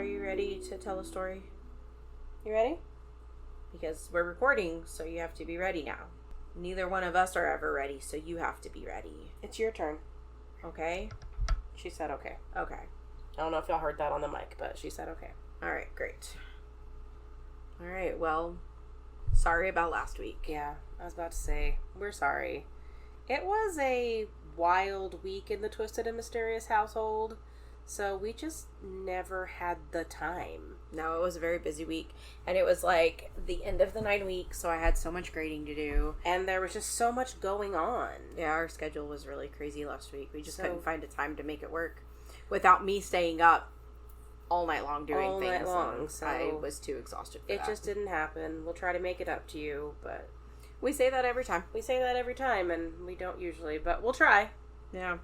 Are you ready to tell a story? You ready? Because we're recording, so you have to be ready now. Neither one of us are ever ready, so you have to be ready. It's your turn. Okay? She said okay. Okay. I don't know if y'all heard that on the mic, but she said okay. Alright, great. Alright, well, sorry about last week. Yeah, I was about to say, we're sorry. It was a wild week in the Twisted and Mysterious household, so we just never had the time. No, it was a very busy week, and it was like the end of the 9 weeks, so I had so much grading to do. And there was just so much going on. Yeah, our schedule was really crazy last week. We just couldn't find a time to make it work without me staying up all night long doing things. All night long, so I was too exhausted for that. It just didn't happen. We'll try to make it up to you, but... We say that every time. We say that every time, and we don't usually, but we'll try. Yeah.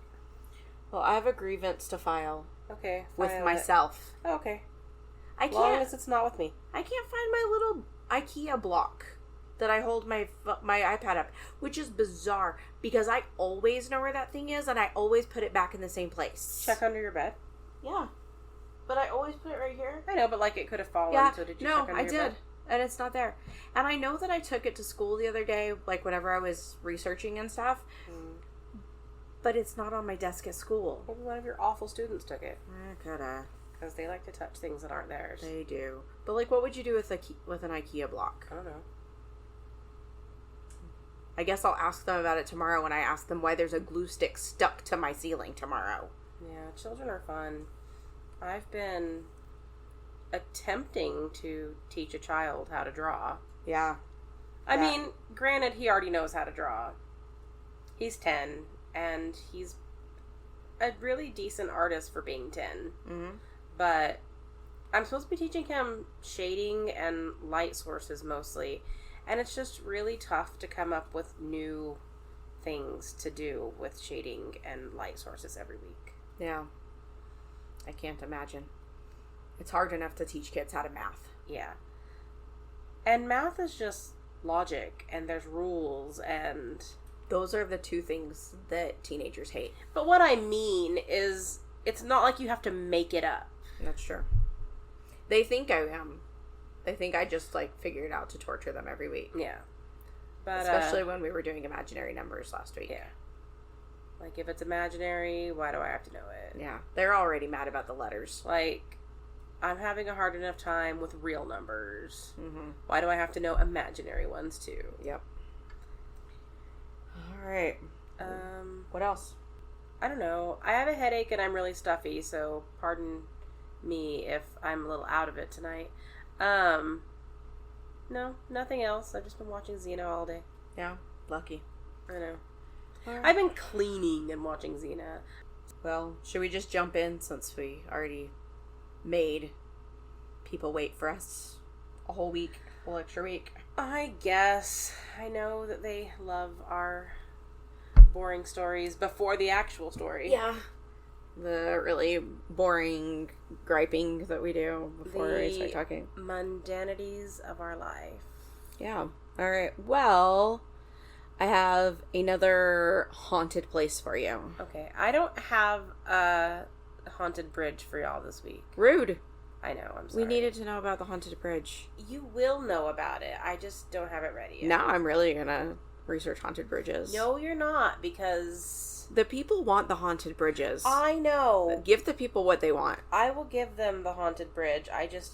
Well, I have a grievance to file. Okay. With myself. Oh, okay. I can't. As long as it's not with me. I can't find my little IKEA block that I hold my iPad up, which is bizarre because I always know where that thing is, and I always put it back in the same place. Check under your bed. Yeah. But I always put it right here. I know, but like it could have fallen. Yeah. So did you No, check under I your did. bed? And it's not there. And I know that I took it to school the other day, like whenever I was researching and stuff. But it's not on my desk at school. Maybe one of your awful students took it. I coulda. Because they like to touch things that aren't theirs. They do. But like, what would you do with an IKEA block? I don't know. I guess I'll ask them about it tomorrow when I ask them why there's a glue stick stuck to my ceiling tomorrow. Yeah, children are fun. I've been attempting to teach a child how to draw. Yeah. I mean, granted, he already knows how to draw. He's 10, and he's a really decent artist for being 10. Mm-hmm. But I'm supposed to be teaching him shading and light sources mostly, and it's just really tough to come up with new things to do with shading and light sources every week. Yeah. I can't imagine. It's hard enough to teach kids how to math. Yeah. And math is just logic, and there's rules, and... Those are the two things that teenagers hate. But what I mean is, it's not like you have to make it up. That's true. They think I am. They think I just, like, figure it out to torture them every week. Yeah. But, especially when we were doing imaginary numbers last week. Yeah. Like, if it's imaginary, why do I have to know it? Yeah. They're already mad about the letters. Like, I'm having a hard enough time with real numbers. Mm-hmm. Why do I have to know imaginary ones, too? Yep. All right. What else? I don't know. I have a headache and I'm really stuffy, so pardon me if I'm a little out of it tonight. No, nothing else. I've just been watching Xena all day. Yeah, lucky. I know. Right. I've been cleaning and watching Xena. Well, should we just jump in since we already made people wait for us a whole extra week? I guess. I know that they love our boring stories before the actual story. Yeah. The really boring griping that we do before I start talking. Mundanities of our life. Yeah. All right. Well, I have another haunted place for you. Okay. I don't have a haunted bridge for y'all this week. Rude. I know, I'm sorry. We needed to know about the haunted bridge. You will know about it. I just don't have it ready yet. Now I'm really gonna research haunted bridges. No, you're not, because... The people want the haunted bridges. I know. Give the people what they want. I will give them the haunted bridge. I just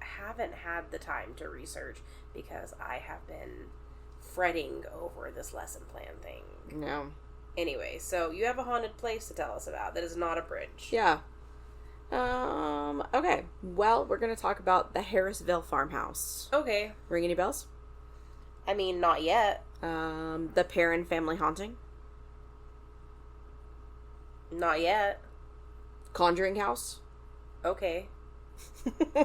haven't had the time to research because I have been fretting over this lesson plan thing. No. Anyway, so you have a haunted place to tell us about that is not a bridge. Yeah. Okay. Well, we're going to talk about the Harrisville Farmhouse. Okay. Ring any bells? I mean, not yet. The Perron family haunting? Not yet. Conjuring house? Okay.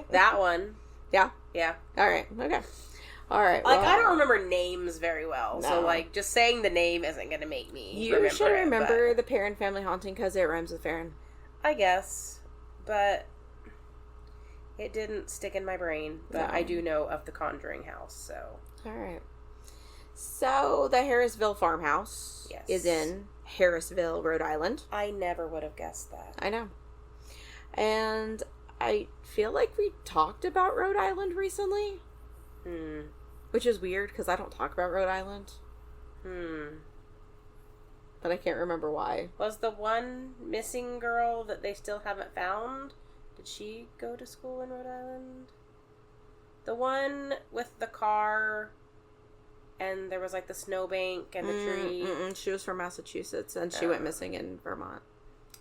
That one. Yeah? Yeah. Alright. Okay. Alright. Like, I don't remember names very well. No. So, like, just saying the name isn't going to make me You should remember it, the Perron family haunting because it rhymes with Farron. I guess. But it didn't stick in my brain. But No. I do know of the Conjuring house, so. Alright. So, the Harrisville Farmhouse is in Harrisville, Rhode Island. I never would have guessed that. I know. And I feel like we talked about Rhode Island recently. Which is weird, because I don't talk about Rhode Island. But I can't remember why. Was the one missing girl that they still haven't found, did she go to school in Rhode Island? The one with the car, and there was like the snowbank and the tree. She was from Massachusetts, and she went missing in Vermont.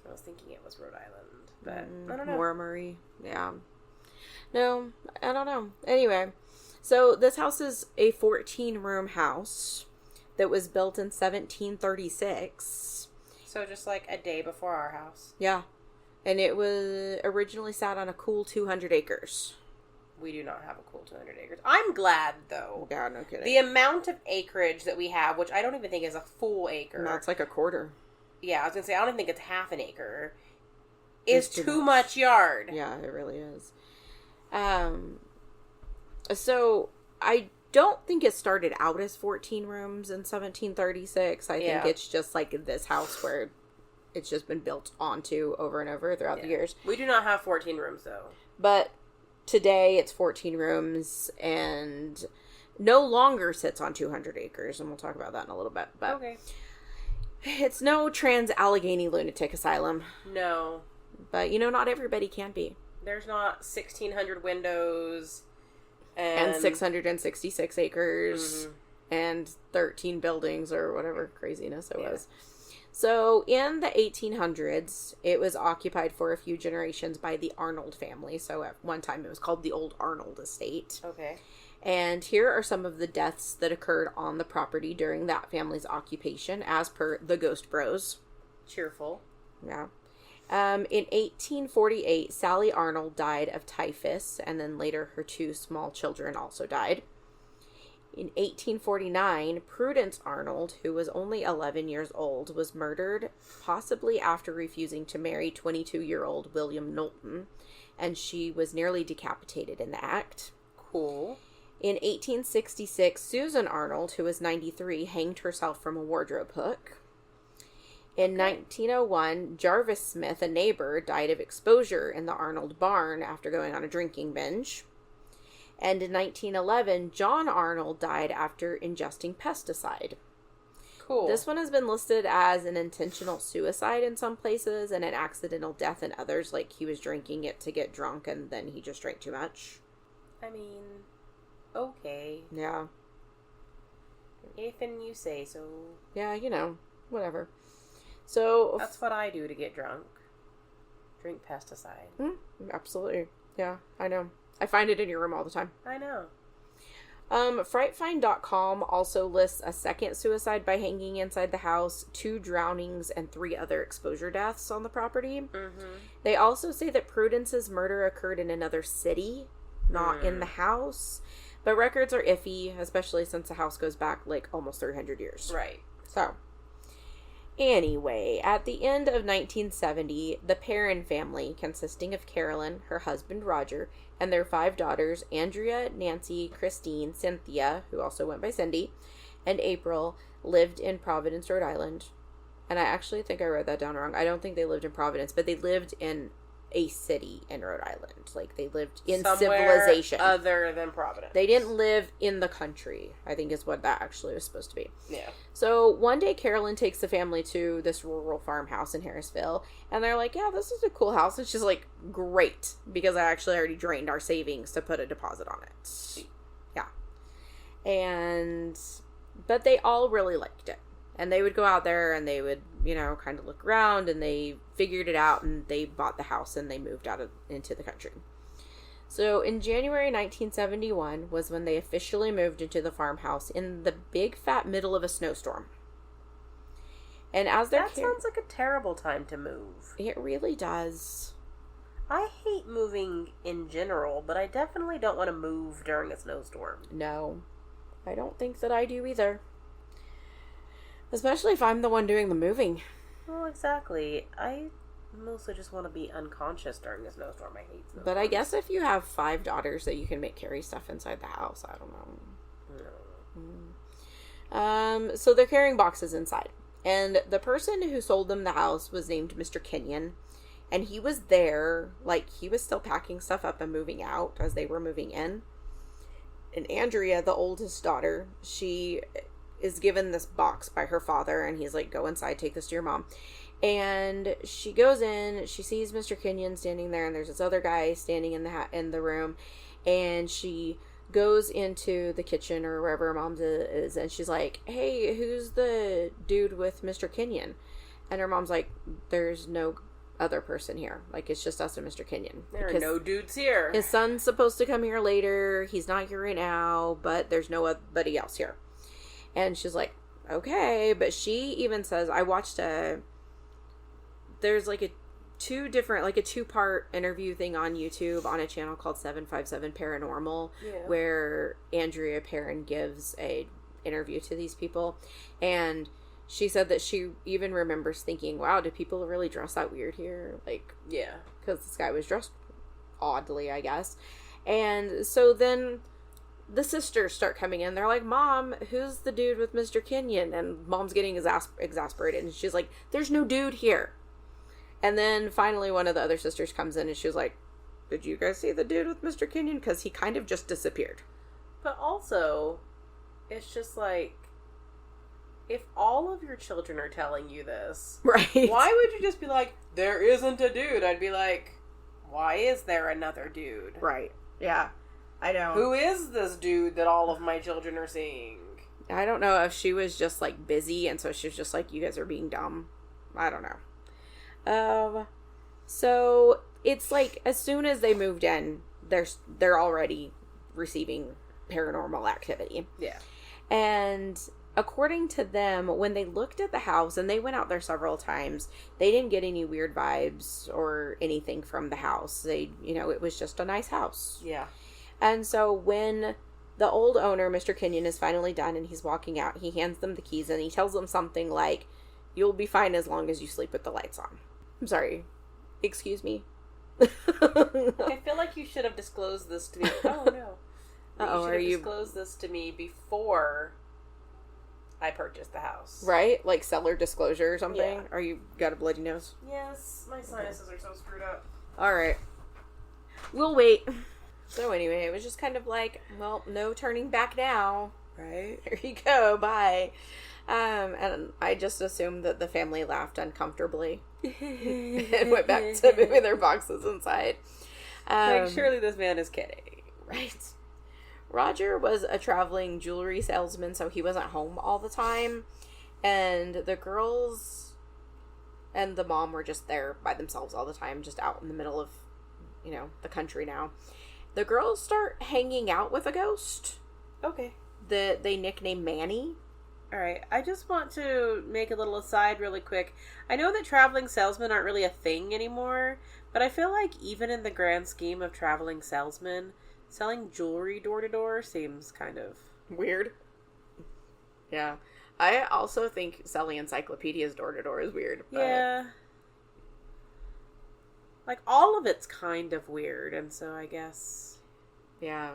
I was thinking it was Rhode Island, but I don't know. Maura Murray. Yeah. No, I don't know. Anyway, so this house is a 14-room house that was built in 1736. So just like a day before our house. Yeah. And it was originally sat on a cool 200 acres. We do not have a cool 200 acres. I'm glad, though. Yeah, no kidding. The amount of acreage that we have, which I don't even think is a full acre. No, it's like a quarter. Yeah, I was going to say, I don't even think it's half an acre. Is too much yard. Yeah, it really is. So, I don't think it started out as 14 rooms in 1736. I think it's just like this house where it's just been built onto over and over throughout the years. We do not have 14 rooms, though. But today it's 14 rooms and no longer sits on 200 acres. And we'll talk about that in a little bit. But okay. It's no Trans-Allegheny lunatic asylum. No. But, not everybody can be. There's not 1,600 windows. And 666 acres. And 13 buildings or whatever craziness it was. So, in the 1800s, it was occupied for a few generations by the Arnold family. So, at one time, it was called the Old Arnold Estate. Okay. And here are some of the deaths that occurred on the property during that family's occupation, as per the Ghost Bros. Cheerful. Yeah. In 1848, Sally Arnold died of typhus, and then later her 2 small children also died. In 1849, Prudence Arnold, who was only 11 years old, was murdered, possibly after refusing to marry 22-year-old William Knowlton, and she was nearly decapitated in the act. Cool. In 1866, Susan Arnold, who was 93, hanged herself from a wardrobe hook. In 1901, Jarvis Smith, a neighbor, died of exposure in the Arnold barn after going on a drinking binge. And in 1911, John Arnold died after ingesting pesticide. Cool. This one has been listed as an intentional suicide in some places and an accidental death in others, like he was drinking it to get drunk and then he just drank too much. I mean, okay. Yeah. If and you say so. Yeah, whatever. So that's what I do to get drunk. Drink pesticide. Absolutely. Yeah, I know. I find it in your room all the time. I know. Frightfind.com also lists a second suicide by hanging inside the house, 2 drownings, and 3 other exposure deaths on the property. They also say that Prudence's murder occurred in another city, not in the house. But records are iffy, especially since the house goes back like almost 300 years. Right. So, anyway, at the end of 1970, the Perron family, consisting of Carolyn, her husband Roger, and their 5 daughters, Andrea, Nancy, Christine, Cynthia, who also went by Cindy, and April, lived in Providence, Rhode Island. And I actually think I wrote that down wrong. I don't think they lived in Providence, but they lived in a city in Rhode Island. Like, they lived in somewhere civilization. Other than Providence. They didn't live in the country, I think is what that actually was supposed to be. Yeah. So, one day, Carolyn takes the family to this rural farmhouse in Harrisville, and they're like, yeah, this is a cool house. And she's like, great, because I actually already drained our savings to put a deposit on it. Yeah. But they all really liked it. And they would go out there and they would, kind of look around, and they figured it out, and they bought the house and they moved out into the country. So in January 1971 was when they officially moved into the farmhouse in the big fat middle of a snowstorm. And as that sounds like a terrible time to move. It really does. I hate moving in general, but I definitely don't want to move during a snowstorm. No, I don't think that I do either. Especially if I'm the one doing the moving. Well, exactly. I mostly just want to be unconscious during a snowstorm. I hate snowstorms. But I guess if you have 5 daughters that you can make carry stuff inside the house, I don't know. So they're carrying boxes inside. And the person who sold them the house was named Mr. Kenyon. And he was there, like, he was still packing stuff up and moving out as they were moving in. And Andrea, the oldest daughter, she is given this box by her father, and he's like, go inside, take this to your mom. And she goes in, she sees Mr. Kenyon standing there, and there's this other guy standing in the room, and she goes into the kitchen or wherever mom's is, and she's like, hey, who's the dude with Mr. Kenyon? And her mom's like, there's no other person here. Like, it's just us and Mr. Kenyon. There are no dudes here. His son's supposed to come here later. He's not here right now, but there's nobody else here. And she's like, okay. But she even says, I watched there's like a two-part interview thing on YouTube on a channel called 757 Paranormal, where Andrea Perron gives a interview to these people. And she said that she even remembers thinking, wow, do people really dress that weird here? Like, yeah. Because this guy was dressed oddly, I guess. And so then the sisters start coming in. They're like, Mom, who's the dude with Mr. Kenyon? And Mom's getting exasperated. And she's like, there's no dude here. And then finally one of the other sisters comes in and she was like, did you guys see the dude with Mr. Kenyon? Because he kind of just disappeared. But also, it's just like, if all of your children are telling you this, right? Why would you just be like, there isn't a dude? I'd be like, why is there another dude? Right. Yeah. I know. Who is this dude that all of my children are seeing? I don't know if she was just like busy and so she was just like, you guys are being dumb. I don't know. So it's like as soon as they moved in, they're already receiving paranormal activity. Yeah. And according to them, when they looked at the house, and they went out there several times, they didn't get any weird vibes or anything from the house. It was just a nice house. Yeah. And so when the old owner, Mr. Kenyon, is finally done and he's walking out, he hands them the keys and he tells them something like, you'll be fine as long as you sleep with the lights on. I'm sorry. Excuse me? I feel like you should have disclosed this to me. Oh, no. You should have disclosed this to me before I purchased the house. Right? Like seller disclosure or something? Yeah. Or you got a bloody nose? Yes, my sinuses are so screwed up. Alright. We'll wait. So anyway, it was just kind of like, well, no turning back now. Right? Here you go. Bye. And I just assumed that the family laughed uncomfortably and went back to moving their boxes inside. Like, surely this man is kidding. Right. Roger was a traveling jewelry salesman, so he wasn't home all the time. And the girls and the mom were just there by themselves all the time, just out in the middle of, the country now. The girls start hanging out with a ghost. Okay. That they nicknamed Manny. Alright, I just want to make a little aside really quick. I know that traveling salesmen aren't really a thing anymore, but I feel like even in the grand scheme of traveling salesmen, selling jewelry door to door seems kind of weird. Yeah. I also think selling encyclopedias door to door is weird. But... yeah. Like, all of it's kind of weird, and so I guess... yeah.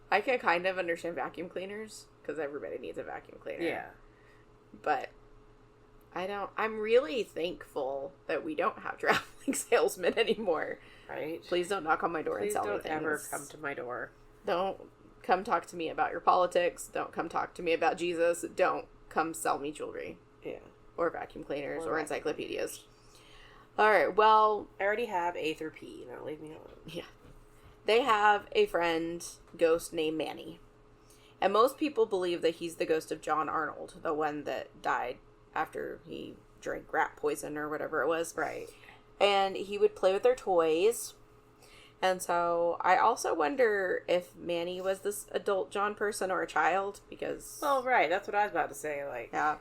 I can kind of understand vacuum cleaners, because everybody needs a vacuum cleaner. Yeah. But I'm really thankful that we don't have traveling salesmen anymore. Right. Please don't knock on my door and sell me things. Please don't ever come to my door. Don't come talk to me about your politics. Don't come talk to me about Jesus. Don't come sell me jewelry. Yeah. Or vacuum cleaners or encyclopedias. All right, well... I already have A through P. Now leave me alone. Yeah. They have a friend, ghost named Manny. And most people believe that he's the ghost of John Arnold, the one that died after he drank rat poison or whatever it was. Right. And he would play with their toys. And so I also wonder if Manny was this adult John person or a child, because... well, right. That's what I was about to say. Like, yeah.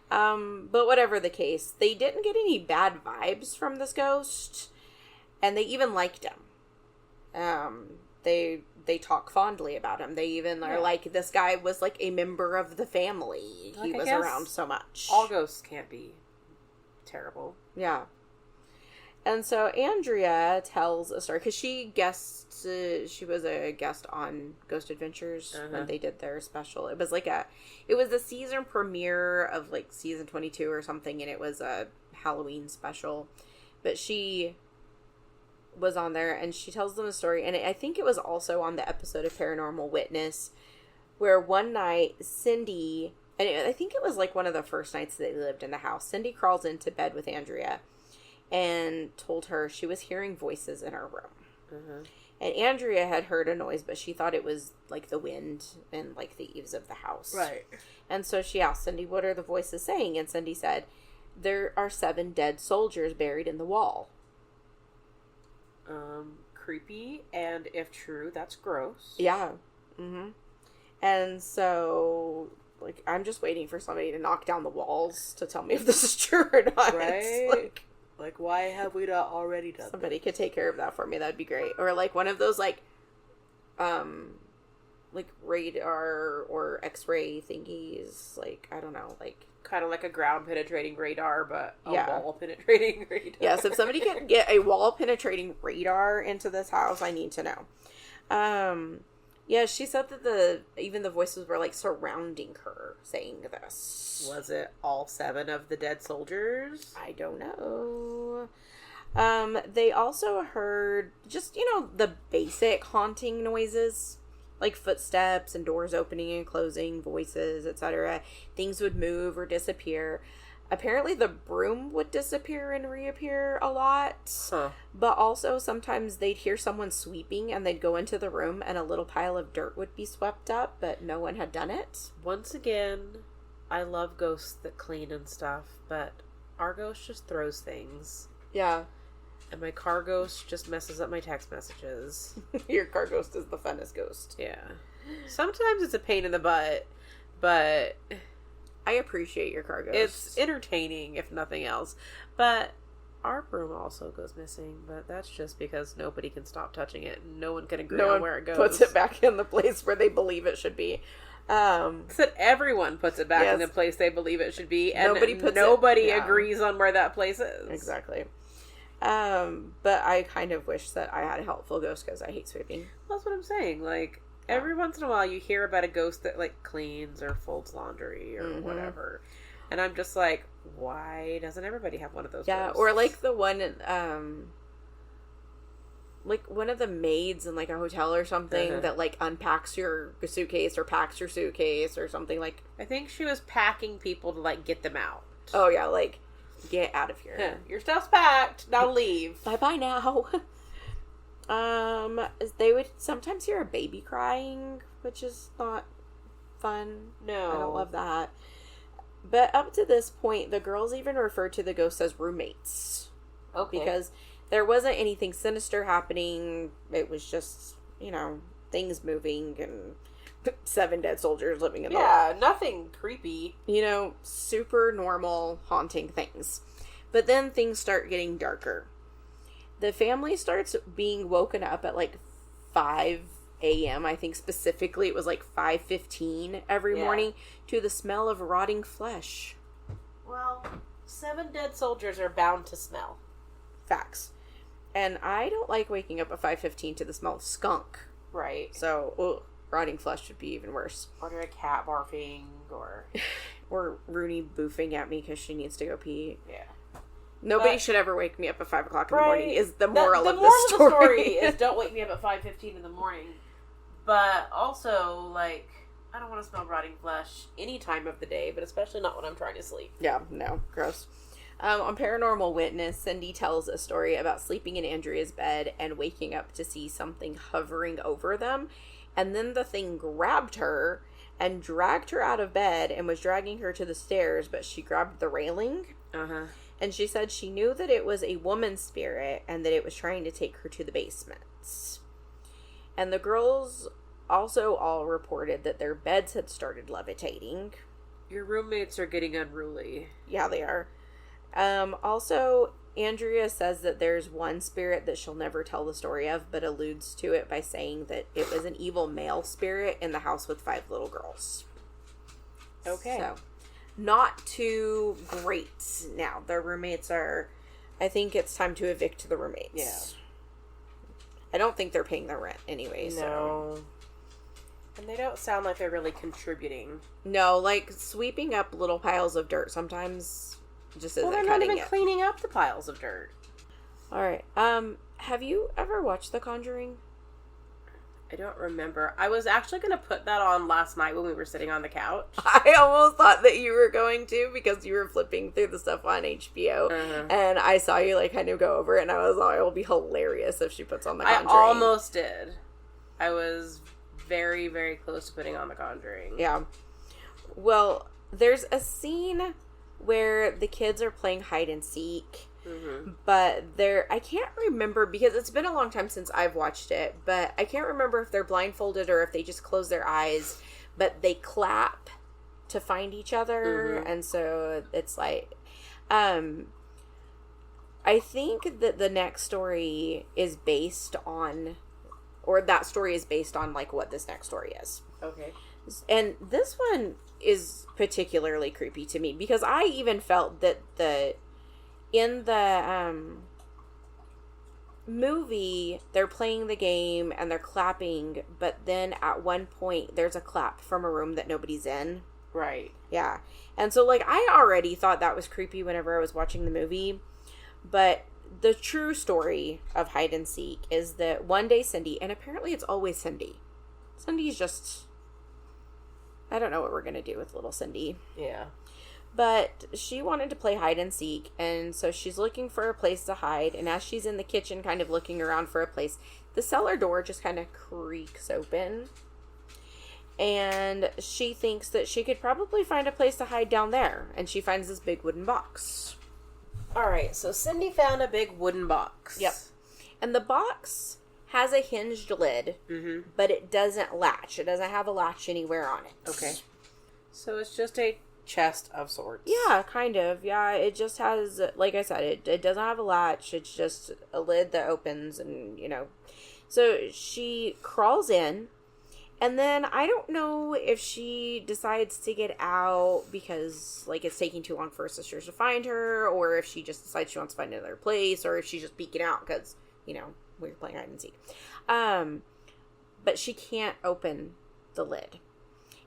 But whatever the case, they didn't get any bad vibes from this ghost. And they even liked him. They talk fondly about him. They even are like, this guy was like a member of the family. Like, he was around so much. All ghosts can't be terrible. Yeah. And so Andrea tells a story, because she was a guest on Ghost Adventures when they did their special. It was the season premiere of like season 22 or something, and it was a Halloween special. But she was on there, and she tells them a story, and I think it was also on the episode of Paranormal Witness, where one night Cindy, and I think it was like one of the first nights they lived in the house, Cindy crawls into bed with Andrea and told her she was hearing voices in her room. Mm-hmm. And Andrea had heard a noise, but she thought it was like the wind and like the eaves of the house. Right. And so she asked Cindy, what are the voices saying? And Cindy said, there are 7 dead soldiers buried in the wall. Creepy, and if true, that's gross. Yeah. Mm-hmm. And so, like, I'm just waiting for somebody to knock down the walls to tell me if this is true or not. Right? Like, why have we not already done somebody could take care of that for me. That'd be great. Or, like, one of those, like radar or X-ray thingies. Like, I don't know, like... Kind of like a ground-penetrating radar, but a wall-penetrating radar. Yes, if somebody can get a wall-penetrating radar into this house, I need to know. Yeah, she said that even the voices were, like, surrounding her, saying this. Was it all 7 of the dead soldiers? I don't know. They also heard just, the basic haunting noises. Like footsteps and doors opening and closing, voices, etc. Things would move or disappear. Apparently the broom would disappear and reappear a lot. Huh. But also sometimes they'd hear someone sweeping and they'd go into the room and a little pile of dirt would be swept up, but no one had done it. Once again, I love ghosts that clean and stuff, but our ghost just throws things. Yeah. And my car ghost just messes up my text messages. Your car ghost is the funnest ghost. Yeah. Sometimes it's a pain in the butt, but... I appreciate your car ghost. It's entertaining, if nothing else. But our broom also goes missing, but that's just because nobody can stop touching it, and no one can agree on where it goes. Puts it back in the place where they believe it should be. That everyone puts it back in the place they believe it should be, and nobody agrees on where that place is. Exactly. But I kind of wish that I had a helpful ghost because I hate sweeping. That's what I'm saying. Like, every once in a while you hear about a ghost that, like, cleans or folds laundry or whatever. And I'm just like, why doesn't everybody have one of those ghosts? Or, like, the one, like, one of the maids in, like, a hotel or something that, like, unpacks your suitcase or packs your suitcase or something, like... I think she was packing people to, like, get them out. Oh, yeah, like... Get out of here. Yeah. Your stuff's packed. Now leave. Bye-bye now. They would sometimes hear a baby crying, which is not fun. No. I don't love that. But up to this point, the girls even referred to the ghosts as roommates. Okay. Because there wasn't anything sinister happening. It was just, things moving and 7 dead soldiers living in the Yeah, nothing creepy. Super normal haunting things. But then things start getting darker. The family starts being woken up at like 5 a.m. I think specifically it was like 5:15 every morning to the smell of rotting flesh. Well, 7 dead soldiers are bound to smell. Facts. And I don't like waking up at 5:15 to the smell of skunk. Right. So, rotting flesh would be even worse. Or a cat barfing, or... or Rooney boofing at me because she needs to go pee. Yeah. Nobody should ever wake me up at 5 o'clock in the morning is the moral of the story. The moral of the story is don't wake me up at 5:15 in the morning. But also, like, I don't want to smell rotting flesh any time of the day, but especially not when I'm trying to sleep. Yeah, no. Gross. On Paranormal Witness, Cindy tells a story about sleeping in Andrea's bed and waking up to see something hovering over them. And then the thing grabbed her and dragged her out of bed and was dragging her to the stairs, but she grabbed the railing. Uh-huh. And she said she knew that it was a woman spirit and that it was trying to take her to the basement. And the girls also all reported that their beds had started levitating. Your roommates are getting unruly. Yeah, they are. Also, Andrea says that there's one spirit that she'll never tell the story of, but alludes to it by saying that it was an evil male spirit in the house with 5 little girls. Okay. So, not too great. Now, their roommates are... I think it's time to evict the roommates. Yeah. I don't think they're paying their rent anyway, so... No. And they don't sound like they're really contributing. No, like, sweeping up little piles of dirt sometimes just isn't cutting it. Well, they're not even cleaning up the piles of dirt. Alright, Have you ever watched The Conjuring? I don't remember. I was actually going to put that on last night when we were sitting on the couch. I almost thought that you were going to because you were flipping through the stuff on HBO. And I saw you, like, kind of go over it, and I was like, it will be hilarious if she puts on The Conjuring. I almost did. I was very, very close to putting on The Conjuring. Yeah. Well, there's a scene where the kids are playing hide and seek. But I can't remember because it's been a long time since I've watched it, but I can't remember if they're blindfolded or if they just close their eyes, but they clap to find each other. And so it's like, I think that the next story is based on, or that story is based on like what this next story is. Okay. And this one is particularly creepy to me because I even felt that in the movie, they're playing the game and they're clapping, but then at one point, there's a clap from a room that nobody's in. Right. Yeah. And so, like, I already thought that was creepy whenever I was watching the movie, but the true story of hide and seek is that one day Cindy, and apparently it's always Cindy. Cindy's just, I don't know what we're going to do with little Cindy. Yeah. But she wanted to play hide and seek, and so she's looking for a place to hide, and as she's in the kitchen kind of looking around for a place, the cellar door just kind of creaks open, and she thinks that she could probably find a place to hide down there, and she finds this big wooden box. Alright, so Cindy found a big wooden box. Yep. And the box has a hinged lid, but it doesn't latch. It doesn't have a latch anywhere on it. Okay. So it's just a chest of sorts. Yeah, kind of. Yeah, it just has, like I said, it doesn't have a latch. It's just a lid that opens and, you know. So she crawls in, and then I don't know if she decides to get out because, like, it's taking too long for her sisters to find her, or if she just decides she wants to find another place, or if she's just peeking out because, you know, we're playing hide and seek. But she can't open the lid.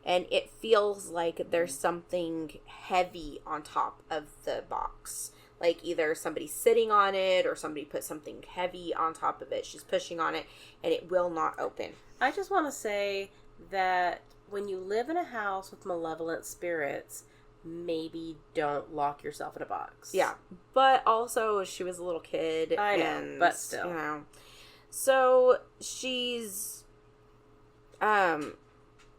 And it feels like there's something heavy on top of the box. Like either somebody's sitting on it or somebody put something heavy on top of it. She's pushing on it and it will not open. I just want to say that when you live in a house with malevolent spirits, maybe don't lock yourself in a box. Yeah. But also she was a little kid. I know, but still. You know. So she's,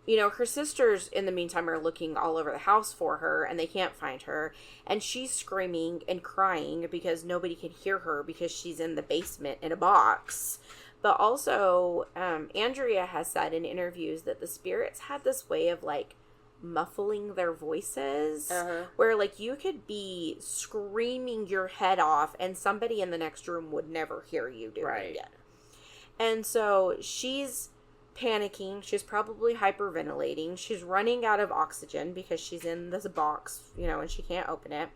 you know, her sisters, in the meantime, are looking all over the house for her, and they can't find her. And she's screaming and crying because nobody can hear her because she's in the basement in a box. But also, Andrea has said in interviews that the spirits had this way of, like, muffling their voices. Where, like, you could be screaming your head off, and somebody in the next room would never hear you doing it. And so she's panicking. She's probably hyperventilating. She's running out of oxygen because she's in this box, you know, and she can't open it.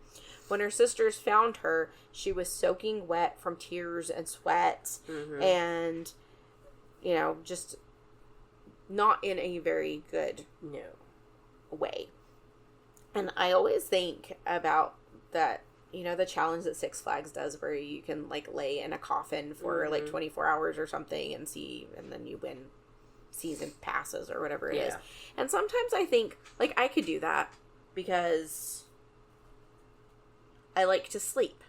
When her sisters found her, she was soaking wet from tears and sweat and, you know, just not in a very good way. And I always think about that, you know, the challenge that Six Flags does where you can, like, lay in a coffin for, like, 24 hours or something and then you win season passes or whatever it is. And sometimes I think, like, I could do that because I like to sleep.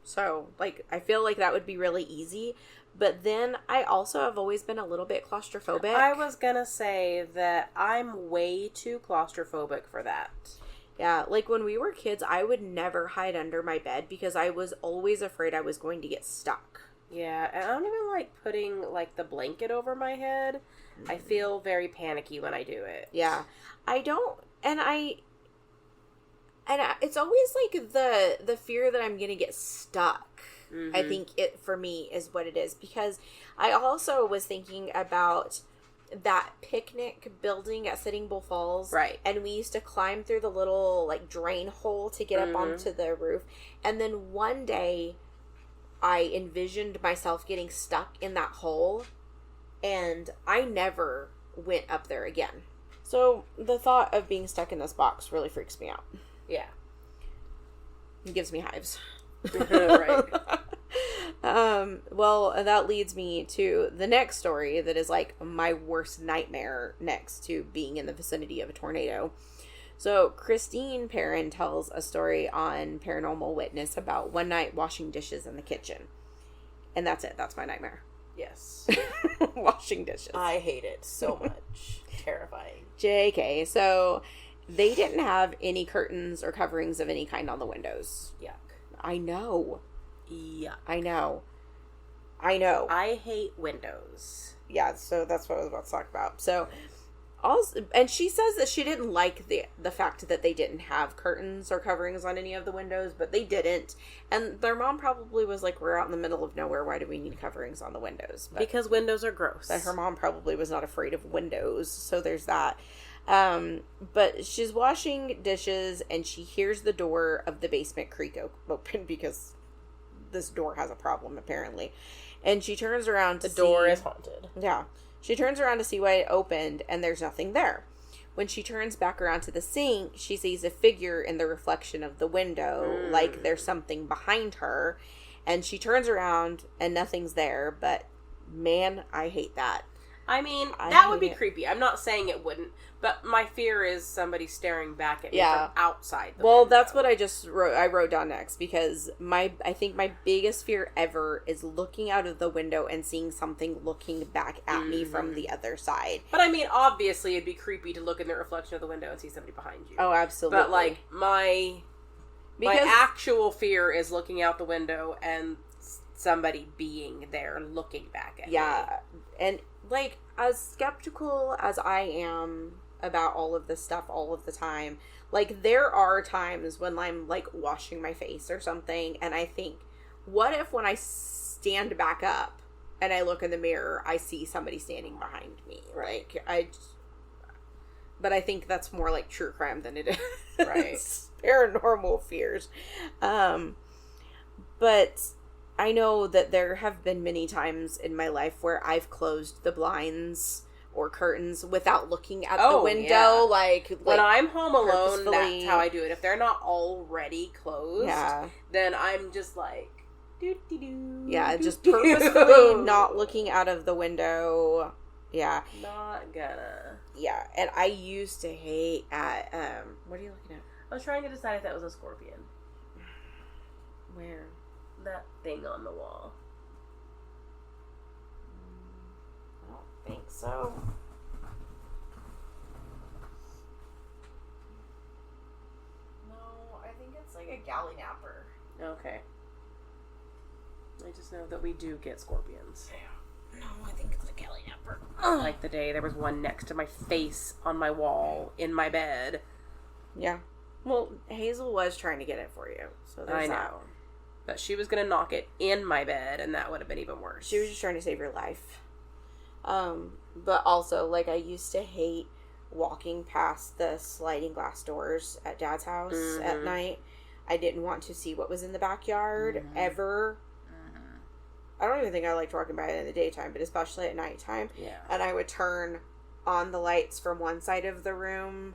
So, like, I feel like that would be really easy. But then I also have always been a little bit claustrophobic. I was gonna say that I'm way too claustrophobic for that. Yeah, like when we were kids, I would never hide under my bed because I was always afraid I was going to get stuck. Yeah, and I don't even like putting, like, the blanket over my head. I feel very panicky when I do it. Yeah. I don't, and it's always, like, the fear that I'm going to get stuck. I think it, for me, is what it is. Because I also was thinking about that picnic building at Sitting Bull Falls. Right. And we used to climb through the little, like, drain hole to get up onto the roof. And then one day I envisioned myself getting stuck in that hole, and I never went up there again. So the thought of being stuck in this box really freaks me out. Yeah. It gives me hives. Right. Well, that leads me to the next story that is like my worst nightmare next to being in the vicinity of a tornado. So Christine Perron tells a story on Paranormal Witness about one night washing dishes in the kitchen. And that's it. That's my nightmare. Yes. Washing dishes. I hate it so much. Terrifying. JK. So they didn't have any curtains or coverings of any kind on the windows. Yuck. I know. Yuck. I know. I hate windows. Yeah, so that's what I was about to talk about. So, also, and she says that she didn't like the fact that they didn't have curtains or coverings on any of the windows, but they didn't. And their mom probably was like, we're out in the middle of nowhere, why do we need coverings on the windows? But, because windows are gross. but her mom probably was not afraid of windows, so there's that. But she's washing dishes, and she hears the door of the basement creak open because this door has a problem, apparently. And she turns around to The door is haunted. Yeah. She turns around to see why it opened, and there's nothing there. When she turns back around to the sink, she sees a figure in the reflection of the window, like there's something behind her. And she turns around, and nothing's there, but man, I hate that. I mean, I that would be hate it. creepy. I'm not saying it wouldn't, but my fear is somebody staring back at me Yeah. from outside the Well, window. that's what I wrote down next, because I think my biggest fear ever is looking out of the window and seeing something looking back at me from the other side. But I mean, obviously, it'd be creepy to look in the reflection of the window and see somebody behind you. Oh, absolutely. But like my actual fear is looking out the window and somebody being there looking back at me. Yeah, and like, as skeptical as I am about all of this stuff all of the time, like, there are times when I'm like washing my face or something, and I think, what if when I stand back up and I look in the mirror, I see somebody standing behind me? Like, but I think that's more like true crime than it is Right. paranormal fears. But I know that there have been many times in my life where I've closed the blinds or curtains without looking at the window. Yeah. Like when I'm home alone, purposefully. that's how I do it. If they're not already closed, Yeah. then I'm just like, doo-doo-doo, Yeah, just doo-doo-doo. purposefully not looking out of the window. Yeah. Not gonna. Yeah. And I used to hate at, what are you looking at? I was trying to decide if that was a scorpion. Where? That thing on the wall. I don't think so. No, I think it's like a gallynapper. Okay. I just know that we do get scorpions. No, I think it's a gallynapper. Like the day there was one next to my face on my wall in my bed. Yeah. Well, Hazel was trying to get it for you, so there's I know. that. But she was going to knock it in my bed, and that would have been even worse. She was just trying to save your life. But also, like, I used to hate walking past the sliding glass doors at Dad's house at night. I didn't want to see what was in the backyard ever. I don't even think I liked walking by it in the daytime, but especially at nighttime. Yeah. And I would turn on the lights from one side of the room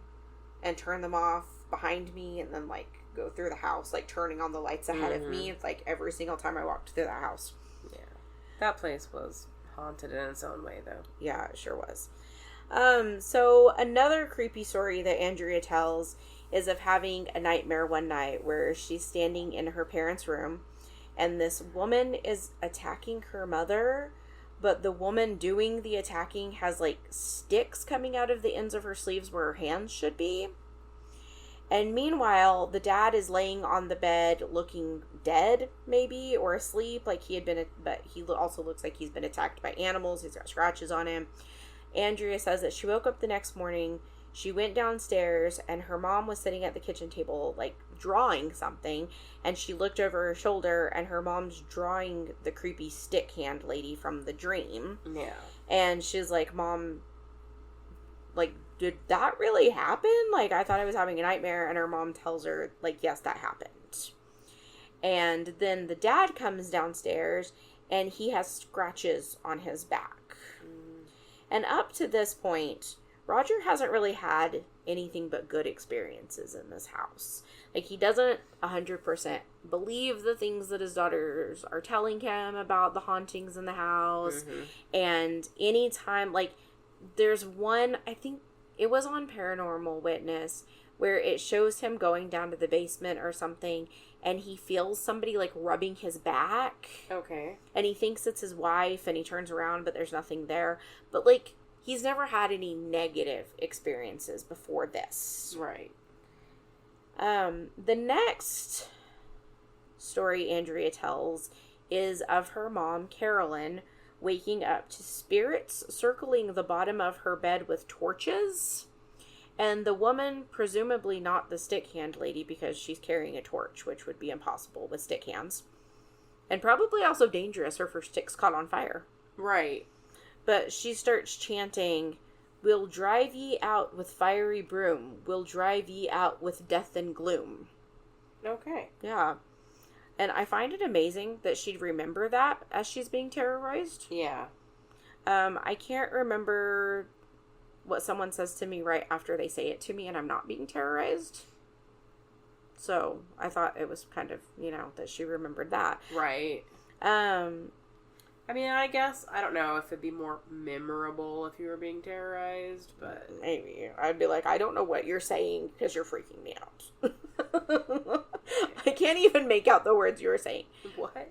and turn them off behind me, and then, like, go through the house, like, turning on the lights ahead of me. It's like every single time I walked through the house. Yeah. That place was haunted in its own way, though. Yeah, it sure was. So another creepy story that Andrea tells is of having a nightmare one night where she's standing in her parents' room, and this woman is attacking her mother, but the woman doing the attacking has, like, sticks coming out of the ends of her sleeves where her hands should be. And meanwhile, the dad is laying on the bed looking dead, maybe, or asleep, like he had been, but he also looks like he's been attacked by animals. He's got scratches on him. Andrea says that she woke up the next morning, she went downstairs, and her mom was sitting at the kitchen table, like, drawing something, and she looked over her shoulder, and her mom's drawing the creepy stick hand lady from the dream. Yeah. And she's like, Mom, like, did that really happen? Like, I thought I was having a nightmare. And her mom tells her, like, yes, that happened. And then the dad comes downstairs, and he has scratches on his back. And up to this point, Roger hasn't really had anything but good experiences in this house. Like, he doesn't 100% believe the things that his daughters are telling him about the hauntings in the house. Mm-hmm. And anytime, like, there's one, I think it was on Paranormal Witness, where it shows him going down to the basement or something, and he feels somebody, like, rubbing his back. Okay. And he thinks it's his wife, and he turns around, but there's nothing there. But, like, he's never had any negative experiences before this. Right. The next story Andrea tells is of her mom, Carolyn, waking up to spirits circling the bottom of her bed with torches. And the woman, presumably not the stick hand lady, because she's carrying a torch, which would be impossible with stick hands. And probably also dangerous if her stick's caught on fire. Right. But she starts chanting, "We'll drive ye out with fiery broom. We'll drive ye out with death and gloom." Okay. Yeah. And I find it amazing that she'd remember that as she's being terrorized. Yeah. I can't remember what someone says to me right after they say it to me and I'm not being terrorized. So I thought it was kind of, that she remembered that. Right. I mean, I guess, I don't know if it'd be more memorable if you were being terrorized, but... Maybe. I'd be like, I don't know what you're saying because you're freaking me out. I can't even make out the words you were saying. What?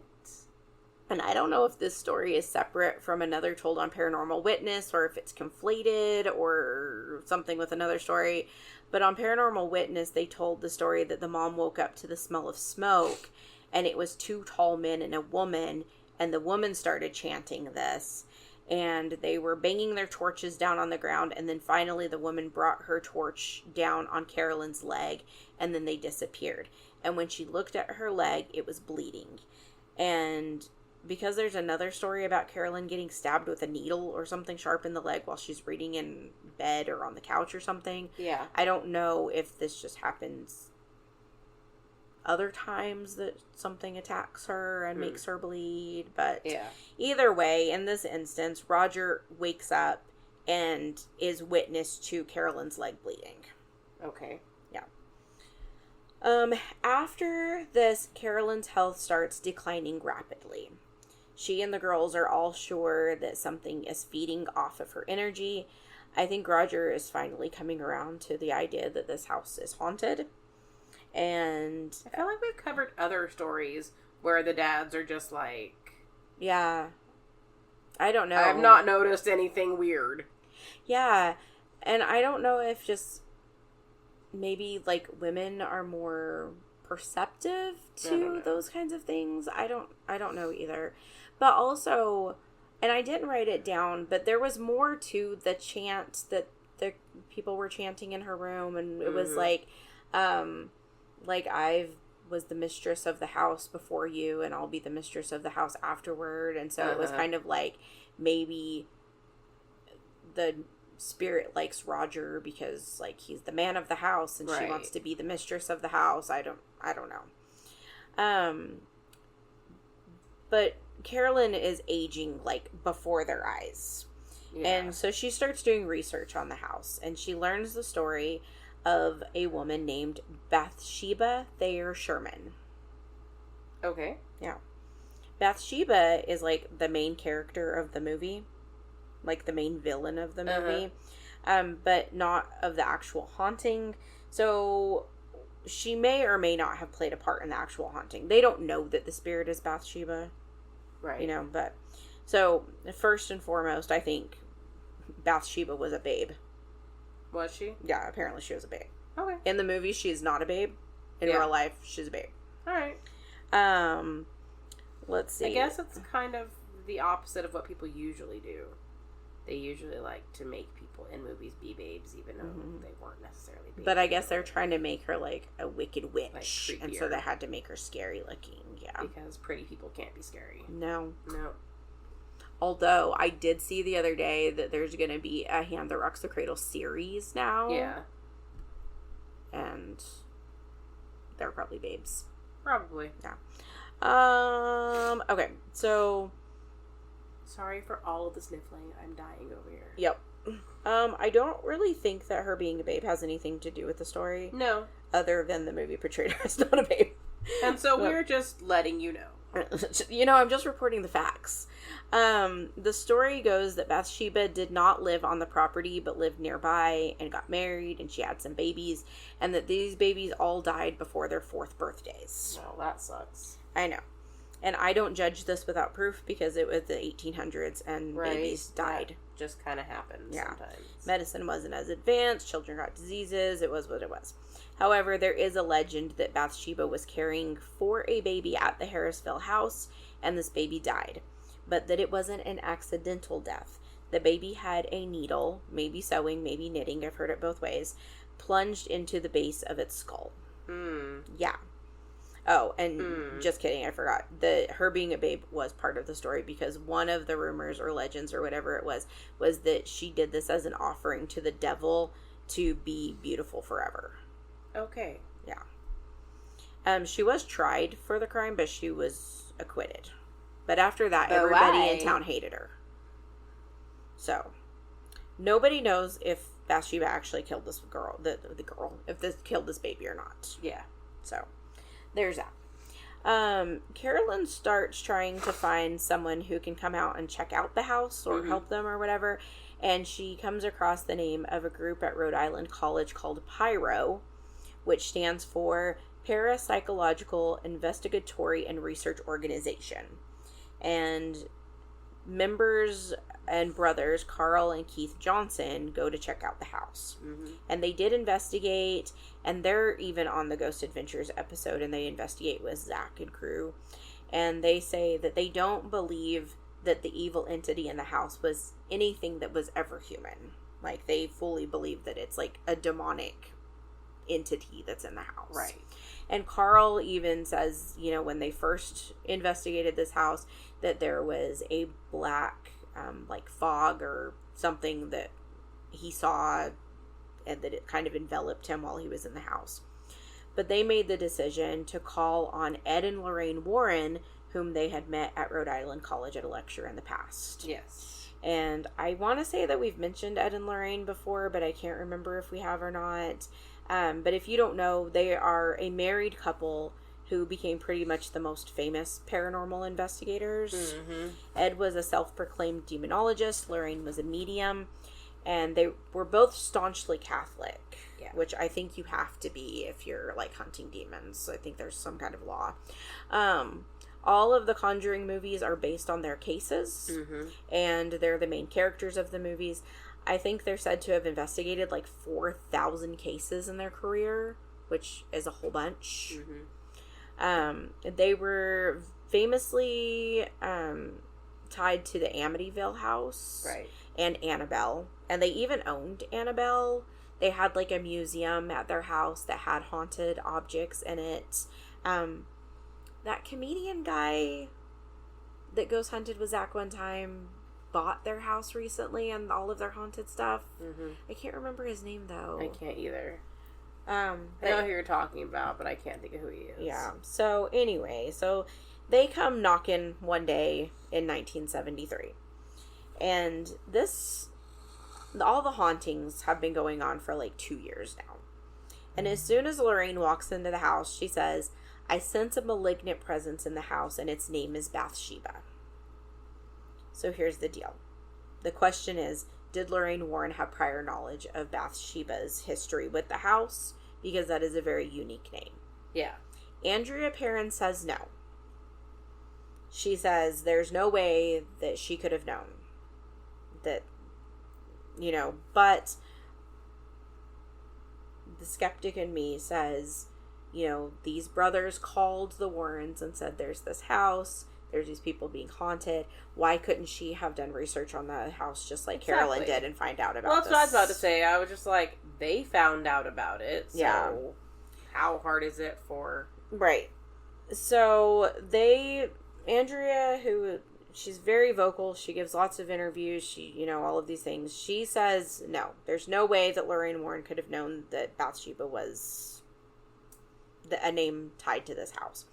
And I don't know if this story is separate from another told on Paranormal Witness or if it's conflated or something with another story. But on Paranormal Witness, they told the story that the mom woke up to the smell of smoke and it was 2 tall men and a woman. And the woman started chanting this, and they were banging their torches down on the ground, and then finally the woman brought her torch down on Carolyn's leg, and then they disappeared. And when she looked at her leg, it was bleeding. And because there's another story about Carolyn getting stabbed with a needle or something sharp in the leg while she's reading in bed or on the couch or something. Yeah. I don't know if this just happens other times that something attacks her and makes her bleed, but either way, in this instance, Roger wakes up and is witness to Carolyn's leg bleeding. Okay. Yeah. After this, Carolyn's health starts declining rapidly. She and the girls are all sure that something is feeding off of her energy. I think Roger is finally coming around to the idea that this house is haunted. And I feel like we've covered other stories where the dads are just like... Yeah. I don't know. I've not noticed anything weird. Yeah. And I don't know if just maybe, like, women are more perceptive to those kinds of things. I don't know either. But also, and I didn't write it down, but there was more to the chant that the people were chanting in her room, and it was like I was the mistress of the house before you, and I'll be the mistress of the house afterward. And so it was kind of like maybe the spirit likes Roger because, like, he's the man of the house, and she wants to be the mistress of the house. I don't know. But Carolyn is aging, like, before their eyes. Yeah. And so she starts doing research on the house, and she learns the story of a woman named Bathsheba Sherman. Okay. Yeah. Bathsheba is, like, the main character of the movie. Like, the main villain of the movie. But not of the actual haunting. So she may or may not have played a part in the actual haunting. They don't know that the spirit is Bathsheba. Right. You know, but... So, first and foremost, I think Bathsheba was a babe. Was she? Yeah, apparently she was a babe. Okay. In the movie, she is not a babe. In real life, she's a babe. Alright. Let's see. I guess it's kind of the opposite of what people usually do. They usually like to make people in movies be babes, even though they weren't necessarily babes. But I guess they're trying to make her, like, a wicked witch. Like, and so they had to make her scary looking, yeah. Because pretty people can't be scary. No. No. Although, I did see the other day that there's going to be a Hand That Rocks the Cradle series now. Yeah. And they're probably babes. Probably. Yeah. Okay, so Sorry for all of the sniffling. I'm dying over here. Yep. I don't really think that her being a babe has anything to do with the story. No. Other than the movie portrayed her as not a babe. And so we're just letting you know. I'm just reporting the facts. The story goes that Bathsheba did not live on the property, but lived nearby and got married, and she had some babies, and that these babies all died before their 4th birthdays. Well, that sucks. I know. And I don't judge this without proof because it was the 1800s and babies died. That just kind of happens sometimes. Medicine wasn't as advanced. Children got diseases. It was what it was. However, there is a legend that Bathsheba was caring for a baby at the Harrisville house, and this baby died. But that it wasn't an accidental death. The baby had a needle, maybe sewing, maybe knitting, I've heard it both ways, plunged into the base of its skull. Yeah. Oh, and just kidding, I forgot. Her being a babe was part of the story because one of the rumors or legends or whatever it was that she did this as an offering to the devil to be beautiful forever. Okay. Yeah. She was tried for the crime, but she was acquitted. But after that, everybody in town hated her. So, nobody knows if Bathsheba actually killed this girl, if this killed this baby or not. Yeah. So, there's that. Carolyn starts trying to find someone who can come out and check out the house or help them or whatever. And she comes across the name of a group at Rhode Island College called PIRO, which stands for Parapsychological Investigatory and Research Organization. And members and brothers, Carl and Keith Johnson, go to check out the house. And they did investigate, and they're even on the Ghost Adventures episode, and they investigate with Zach and crew. And they say that they don't believe that the evil entity in the house was anything that was ever human. Like, they fully believe that it's like a demonic entity that's in the house. Right. And Carl even says, when they first investigated this house, that there was a black, like fog or something that he saw, and that it kind of enveloped him while he was in the house. But they made the decision to call on Ed and Lorraine Warren, whom they had met at Rhode Island College at a lecture in the past. Yes. And I want to say that we've mentioned Ed and Lorraine before, but I can't remember if we have or not. But if you don't know, they are a married couple who became pretty much the most famous paranormal investigators. Ed was a self-proclaimed demonologist. Lorraine was a medium. And they were both staunchly Catholic, which I think you have to be if you're, like, hunting demons. I think there's some kind of law. All of the Conjuring movies are based on their cases, and they're the main characters of the movies. I think they're said to have investigated, like, 4,000 cases in their career, which is a whole bunch. They were famously tied to the Amityville house. Right. And Annabelle. And they even owned Annabelle. They had, like, a museum at their house that had haunted objects in it. That comedian guy that Ghost Hunted with Zach one time bought their house recently and all of their haunted stuff. I can't remember his name, though. I can't either. I know who you're talking about, but I can't think of who he is. Yeah. So, anyway, they come knocking one day in 1973. And all the hauntings have been going on for like 2 years now. And as soon as Lorraine walks into the house, she says, "I sense a malignant presence in the house, and its name is Bathsheba." So here's the deal. The question is, did Lorraine Warren have prior knowledge of Bathsheba's history with the house? Because that is a very unique name. Yeah. Andrea Perron says no. She says there's no way that she could have known that, but the skeptic in me says, these brothers called the Warrens and said there's this house, there's these people being haunted. Why couldn't she have done research on the house just like Carolyn did and find out about it? Well, that's what I was about to say. I was just like, they found out about it. So how hard is it for... Right. So Andrea, she's very vocal. She gives lots of interviews. She, all of these things. She says, no, there's no way that Lorraine Warren could have known that Bathsheba was a name tied to this house.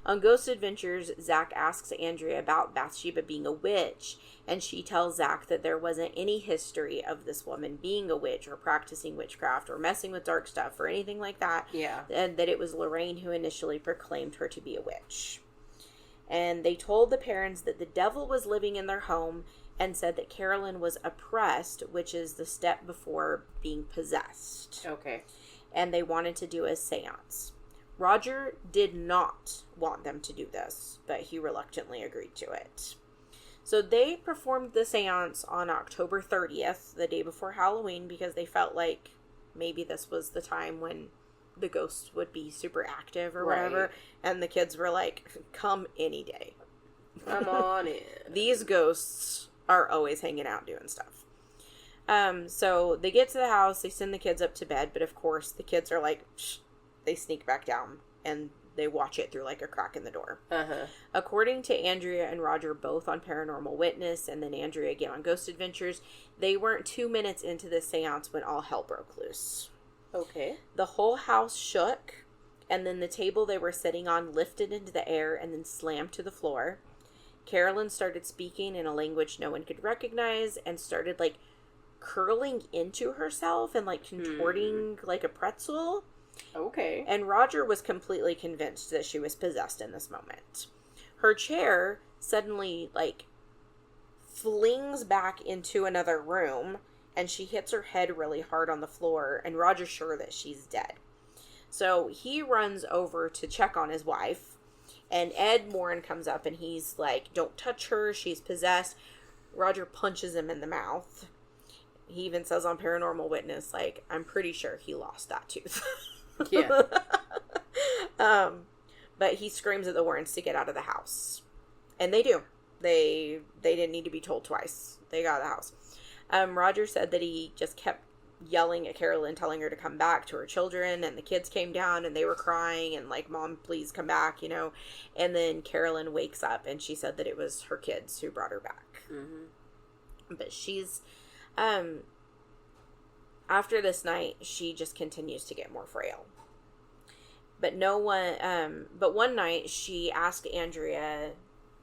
On Ghost Adventures, Zach asks Andrea about Bathsheba being a witch, and she tells Zach that there wasn't any history of this woman being a witch or practicing witchcraft or messing with dark stuff or anything like that. Yeah. And that it was Lorraine who initially proclaimed her to be a witch. And they told the Perrons that the devil was living in their home and said that Carolyn was oppressed, which is the step before being possessed. Okay. And they wanted to do a seance. Roger did not want them to do this, but he reluctantly agreed to it. So they performed the seance on October 30th, the day before Halloween, because they felt like maybe this was the time when the ghosts would be super active or whatever. Right. And the kids were like, come any day. Come on in. These ghosts are always hanging out doing stuff. So they get to the house, they send the kids up to bed, but of course the kids are like, shh. They sneak back down and they watch it through like a crack in the door. According to Andrea and Roger, both on Paranormal Witness and then Andrea again on Ghost Adventures, they weren't 2 minutes into the seance when all hell broke loose. Okay. The whole house shook, and then the table they were sitting on lifted into the air and then slammed to the floor. Carolyn started speaking in a language no one could recognize and started like curling into herself and like contorting like a pretzel. Okay. And Roger was completely convinced that she was possessed in this moment. Her chair suddenly, like, flings back into another room, and she hits her head really hard on the floor, and Roger's sure that she's dead. So he runs over to check on his wife, and Ed Morin comes up, and he's like, don't touch her, she's possessed. Roger punches him in the mouth. He even says on Paranormal Witness, like, I'm pretty sure he lost that tooth. Yeah. But he screams at the Warrens to get out of the house. And they do. They didn't need to be told twice. They got out of the house. Roger said that he just kept yelling at Carolyn, telling her to come back to her children, and the kids came down and they were crying and like, Mom, please come back, you know. And then Carolyn wakes up and she said that it was her kids who brought her back. Mm-hmm. But she's after this night, she just continues to get more frail. But but one night she asked Andrea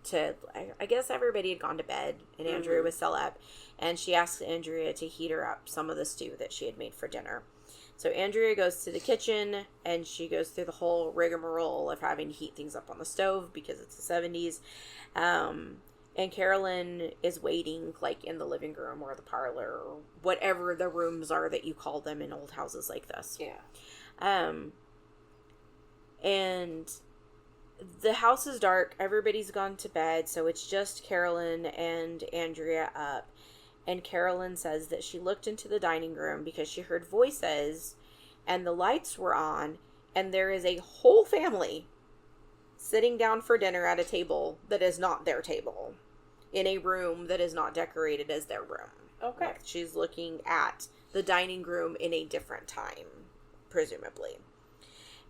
to, I guess everybody had gone to bed and Andrea was still up, and she asked Andrea to heat her up some of the stew that she had made for dinner. So Andrea goes to the kitchen and she goes through the whole rigmarole of having to heat things up on the stove because it's the 70s. And Carolyn is waiting, like, in the living room or the parlor or whatever the rooms are that you call them in old houses like this. Yeah. And the house is dark. Everybody's gone to bed, so it's just Carolyn and Andrea up. And Carolyn says that she looked into the dining room because she heard voices and the lights were on, and there is a whole family sitting down for dinner at a table that is not their table, in a room that is not decorated as their room. Okay. Like, she's looking at the dining room in a different time, presumably.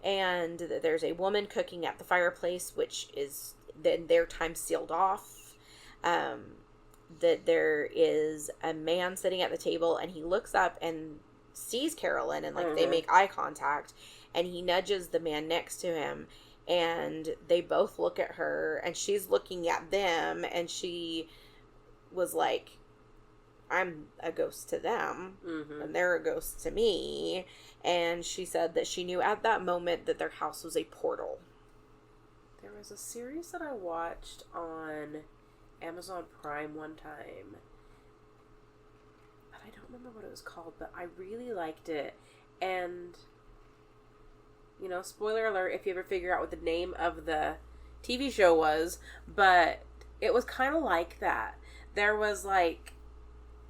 And there's a woman cooking at the fireplace, which is then their time sealed off. That there is a man sitting at the table, and he looks up and sees Carolyn, and like they make eye contact, and he nudges the man next to him, and they both look at her, and she's looking at them, and she was like, I'm a ghost to them, and they're a ghost to me. And she said that she knew at that moment that their house was a portal. There was a series that I watched on Amazon Prime one time, and I don't remember what it was called, but I really liked it. And, you know, spoiler alert if you ever figure out what the name of the TV show was, but it was kind of like that. There was like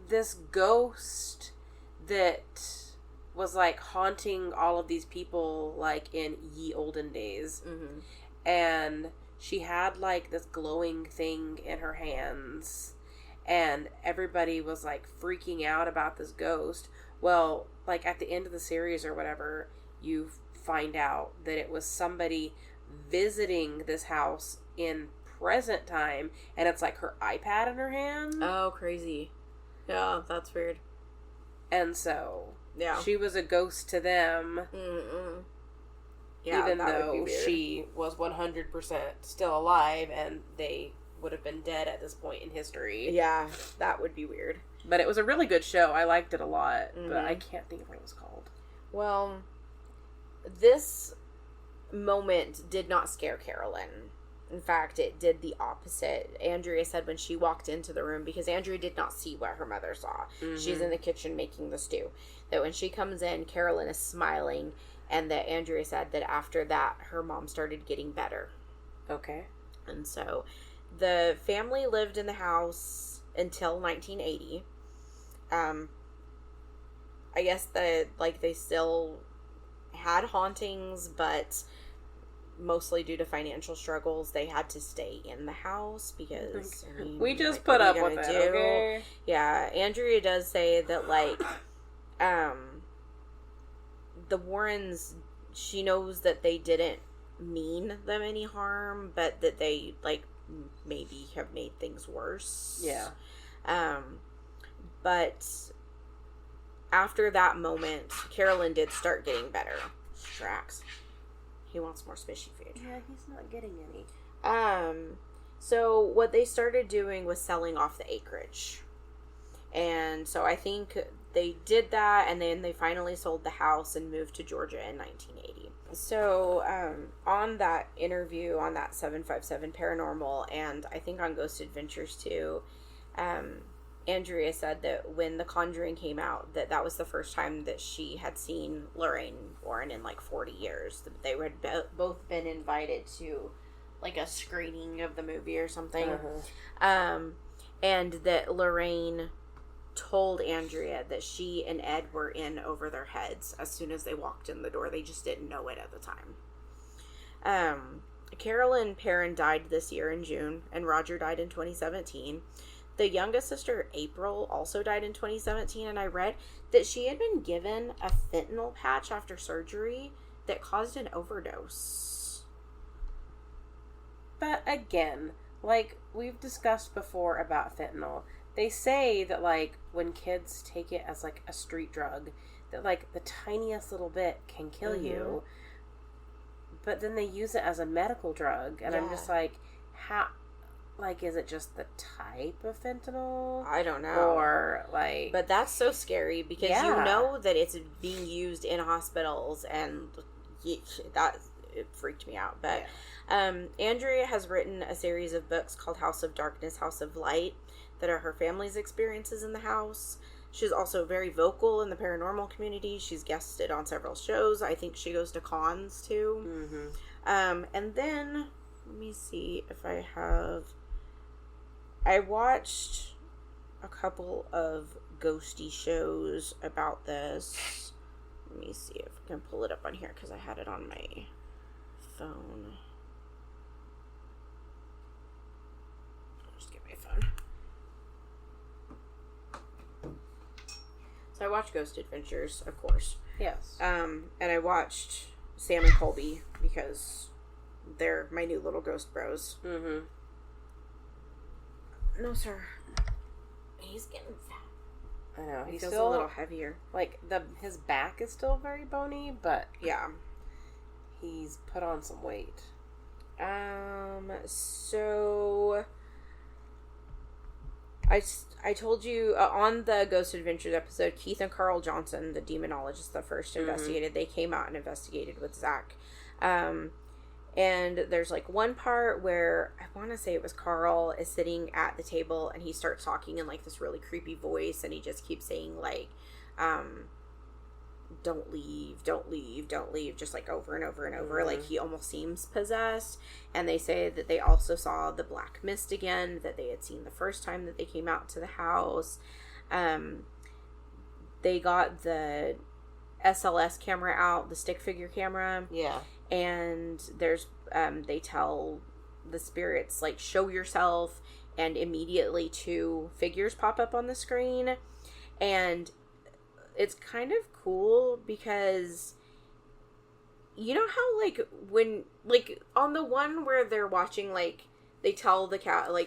this ghost that was like haunting all of these people like in ye olden days. And she had like this glowing thing in her hands, and everybody was like freaking out about this ghost. Well, like at the end of the series or whatever, you find out that it was somebody visiting this house in present time, and it's like her iPad in her hand. Oh, crazy. Yeah, that's weird. And so yeah, she was a ghost to them. Yeah, even that would though be weird. she was 100% still alive and they would have been dead at this point in history. Yeah, that would be weird. But it was a really good show. I liked it a lot, but Mm-hmm. I can't think of what it was called. Well, this moment did not scare Carolyn. In fact, it did the opposite. Andrea said when she walked into the room, because Andrea did not see what her mother saw. Mm-hmm. She's in the kitchen making the stew. That when she comes in, Carolyn is smiling, and that Andrea said that after that, her mom started getting better. Okay. And so the family lived in the house until 1980. I guess they still had hauntings, but mostly due to financial struggles, they had to stay in the house because I mean, we just what put are up you with gonna it, do? okay? Yeah, Andrea does say that the Warrens, she knows that they didn't mean them any harm, but that they maybe have made things worse. Yeah. But after that moment, Carolyn did start getting better. Strax. He wants more spishy food. Yeah, he's not getting any. So what they started doing was selling off the acreage. And so I think they did that, and then they finally sold the house and moved to Georgia in 1980. So on that interview, on that 757 Paranormal, and I think on Ghost Adventures too, Andrea said that when The Conjuring came out, that was the first time that she had seen Lorraine Warren in 40 years. They had both been invited to a screening of the movie or something. Uh-huh. And that Lorraine told Andrea that she and Ed were in over their heads as soon as they walked in the door. They just didn't know it at the time. Carolyn Perron died this year in June, and Roger died in 2017. The youngest sister, April, also died in 2017, and I read that she had been given a fentanyl patch after surgery that caused an overdose. But again, we've discussed before about fentanyl, they say that, when kids take it as, a street drug, that, the tiniest little bit can kill Mm-hmm. you. But then they use it as a medical drug, and I'm just how... is it just the type of fentanyl? I don't know. Or, But that's so scary because you know that it's being used in hospitals, and it freaked me out. But Andrea has written a series of books called House of Darkness, House of Light, that are her family's experiences in the house. She's also very vocal in the paranormal community. She's guested on several shows. I think she goes to cons, too. Mm-hmm. And then, let me see if I have... I watched a couple of ghosty shows about this. Let me see if I can pull it up on here because I had it on my phone. I'll just get my phone. So I watched Ghost Adventures, of course. Yes. And I watched Sam and Colby because they're my new little ghost bros. Mm-hmm. No, sir. He's getting fat. I know. He He's feels still a little heavier. his back is still very bony, but Yeah. he's put on some weight. So I told you on the Ghost Adventures episode, Keith and Carl Johnson, the demonologist that first investigated, they came out and investigated with Zach. And there's one part where I want to say it was Carl is sitting at the table and he starts talking in this really creepy voice, and he just keeps saying don't leave, don't leave, don't leave, just over and over and over. Mm-hmm. He almost seems possessed. And they say that they also saw the black mist again that they had seen the first time that they came out to the house. They got the SLS camera out, the stick figure camera. Yeah. And there's they tell the spirits show yourself, and immediately 2 figures pop up on the screen. And it's kind of cool because you know how when on the one where they're watching they tell the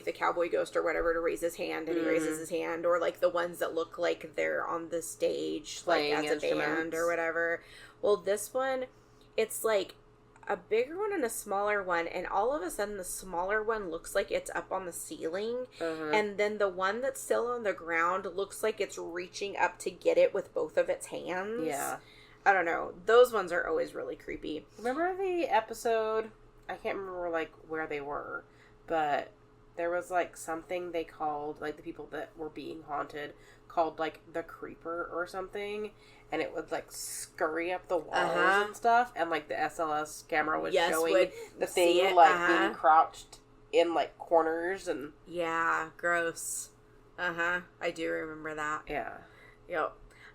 the cowboy ghost or whatever to raise his hand, and he raises his hand, or the ones that look like they're on the stage playing as a band or whatever. Well, this one, it's a bigger one and a smaller one, and all of a sudden the smaller one looks like it's up on the ceiling, and then the one that's still on the ground looks like it's reaching up to get it with both of its hands. Yeah. I don't know. Those ones are always really creepy. Remember the episode? I can't remember, like, where they were, but there was, like, something they called, like, the people that were being haunted called, like, the creeper or something, and it would, like, scurry up the walls and stuff, and, like, the SLS camera was showing the thing, like, being crouched in, like, corners, and... Yeah, gross. I do remember that. Yeah. Yep.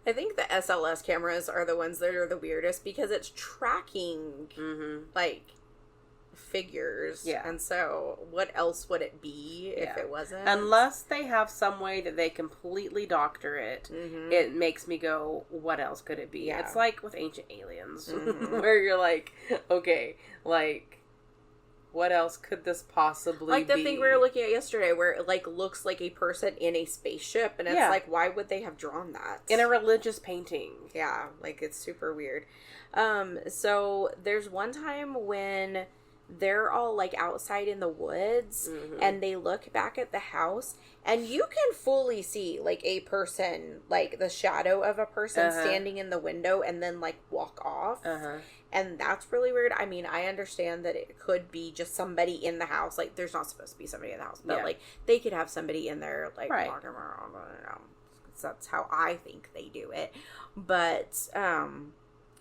I think the SLS cameras are the ones that are the weirdest, because it's tracking, like... figures. Yeah. And so what else would it be if it wasn't? Unless they have some way that they completely doctor it, it makes me go, what else could it be? Yeah. It's like with Ancient Aliens, where you're like, okay, like, what else could this possibly be? Like the thing we were looking at yesterday where it, like, looks like a person in a spaceship, and it's like, why would they have drawn that? In a religious painting. Yeah, like, it's super weird. So there's one time when they're all, like, outside in the woods, and they look back at the house, and you can fully see, like, a person, like, the shadow of a person standing in the window, and then, like, walk off. And that's really weird. I mean, I understand that it could be just somebody in the house. Like, there's not supposed to be somebody in the house, but, like, they could have somebody in there, like, walking around. I don't know. So that's how I think they do it. But,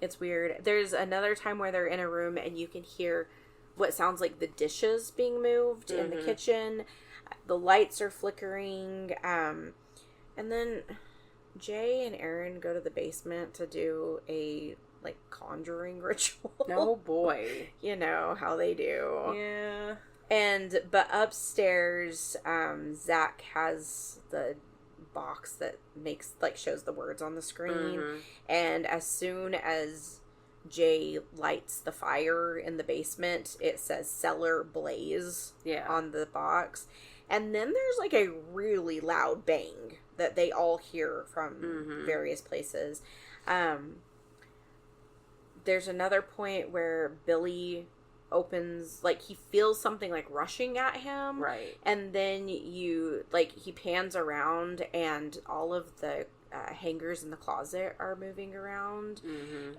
it's weird. There's another time where they're in a room, and you can hear what sounds like the dishes being moved in the kitchen. The lights are flickering. And then Jay and Aaron go to the basement to do a, like, conjuring ritual. Oh, boy. You know how they do. Yeah. But upstairs, Zach has the box that makes, like, shows the words on the screen. And as soon as Jay lights the fire in the basement, it says cellar blaze on the box. And then there's, like, a really loud bang that they all hear from various places. There's another point where Billy opens, like, he feels something, like, rushing at him. Right. And then he pans around, and all of the hangers in the closet are moving around.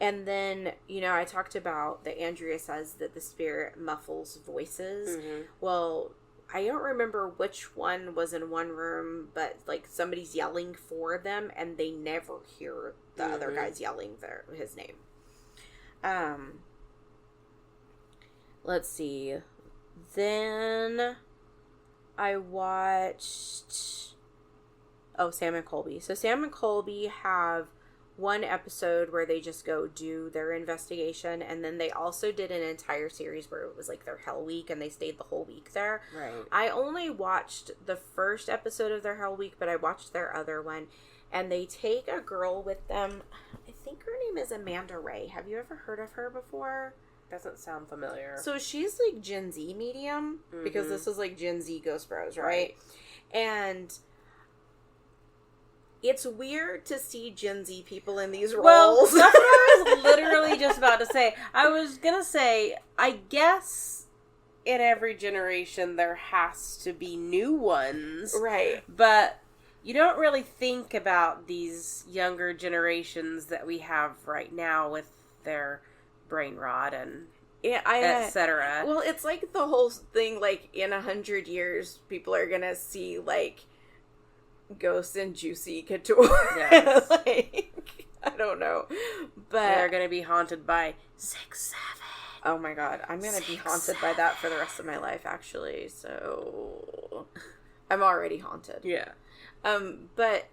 And then, you know, I talked about that Andrea says that the spirit muffles voices. Well, I don't remember which one was in one room, but, like, somebody's yelling for them, and they never hear the other guys yelling his name. Let's see. Then I watched... Sam and Colby. So Sam and Colby have one episode where they just go do their investigation, and then they also did an entire series where it was, like, their Hell Week, and they stayed the whole week there. Right. I only watched the first episode of their Hell Week, but I watched their other one, and they take a girl with them. I think her name is Amanda Ray. Have you ever heard of her before? Doesn't sound familiar. So she's, like, Gen Z medium, because this is, like, Gen Z Ghost Bros, right? And it's weird to see Gen Z people in these roles. Well, that's what I was literally just about to say. I was gonna say, I guess in every generation there has to be new ones. Right. But you don't really think about these younger generations that we have right now with their brain rot and etc. Well, it's like the whole thing, like, in 100 years, people are gonna see, like, Ghost and Juicy Couture. Yes. Like, I don't know. But they're going to be haunted by 6'7". Oh my god. I'm going to be haunted by that for the rest of my life, actually. So I'm already haunted. Yeah. But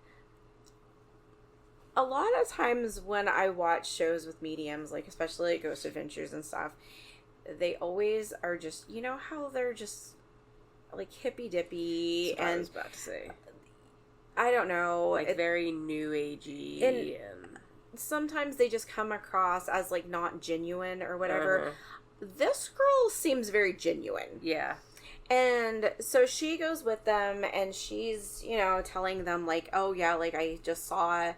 a lot of times when I watch shows with mediums, like especially like Ghost Adventures and stuff, they always are just, you know how they're just like hippy dippy and I was about to say. I don't know. Like very new agey and sometimes they just come across as like not genuine or whatever. This girl seems very genuine. Yeah. And so she goes with them and she's, you know, telling them like, oh yeah, like I just saw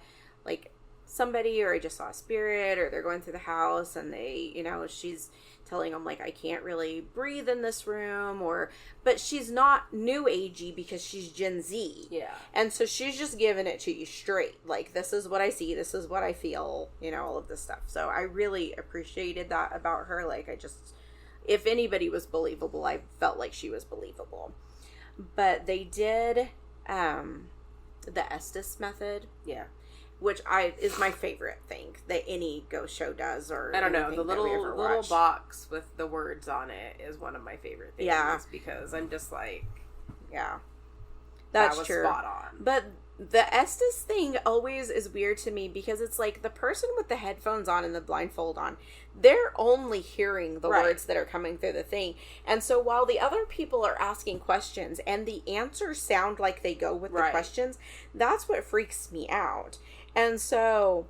like somebody, or I just saw a spirit, or they're going through the house and they, you know, she's telling them, like, I can't really breathe in this room, but she's not new agey because she's Gen Z. Yeah. And so she's just giving it to you straight. Like, this is what I see, this is what I feel, you know, all of this stuff. So I really appreciated that about her. Like, if anybody was believable, I felt like she was believable. But they did the Estes method. Yeah. Which is my favorite thing that any ghost show does, or I don't know, the anything that we ever little watch. box with the words on it is one of my favorite things. Yeah. Because I'm just like, Yeah. that That's was true. spot on. But the Estes thing always is weird to me because it's like the person with the headphones on and the blindfold on, they're only hearing the Right. words that are coming through the thing. And so while the other people are asking questions and the answers sound like they go with the Right. questions, that's what freaks me out. And so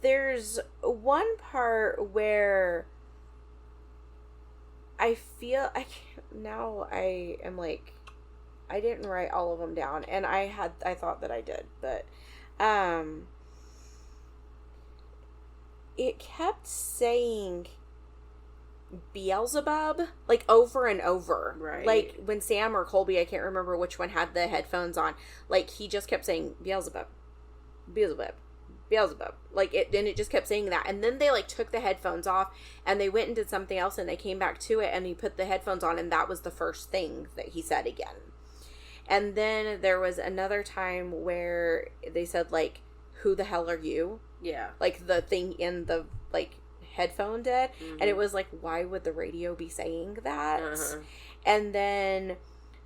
there's one part where I feel I am like, I didn't write all of them down, and I thought that I did, but it kept saying Beelzebub, like, over and over. Right. Like, when Sam or Colby, I can't remember which one, had the headphones on, like, he just kept saying Beelzebub, Beelzebub, Beelzebub. Like, and it just kept saying that. And then they, like, took the headphones off, and they went and did something else, and they came back to it, and he put the headphones on, and that was the first thing that he said again. And then there was another time where they said, like, who the hell are you? Yeah. Like, the thing in the, like, headphone did. Mm-hmm. And it was like, why would the radio be saying that? Uh-huh. And then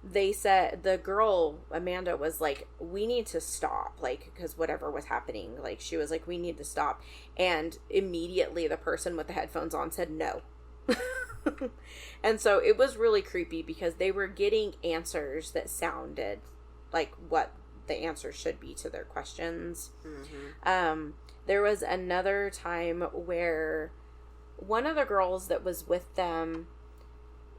they said, the girl, Amanda, was like, we need to stop. Like, because whatever was happening, like, she was like, we need to stop. And immediately the person with the headphones on said no. And so it was really creepy because they were getting answers that sounded like what the answers should be to their questions. Mm-hmm. There was another time where one of the girls that was with them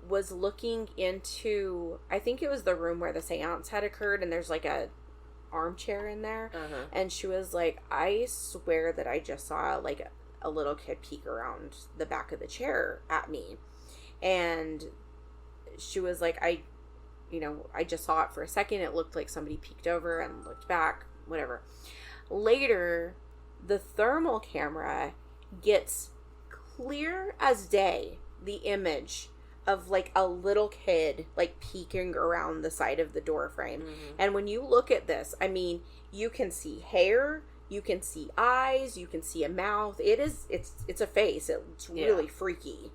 was looking into, I think it was the room where the seance had occurred, and there's like a armchair in there. Uh-huh. And she was like, I swear that I just saw like a little kid peek around the back of the chair at me. And she was like, I just saw it for a second. It looked like somebody peeked over and looked back, whatever. Later, the thermal camera gets clear as day the image of like a little kid like peeking around the side of the door frame. Mm-hmm. And when you look at this, I mean, you can see hair, you can see eyes, you can see a mouth. It's a face. It's really freaky.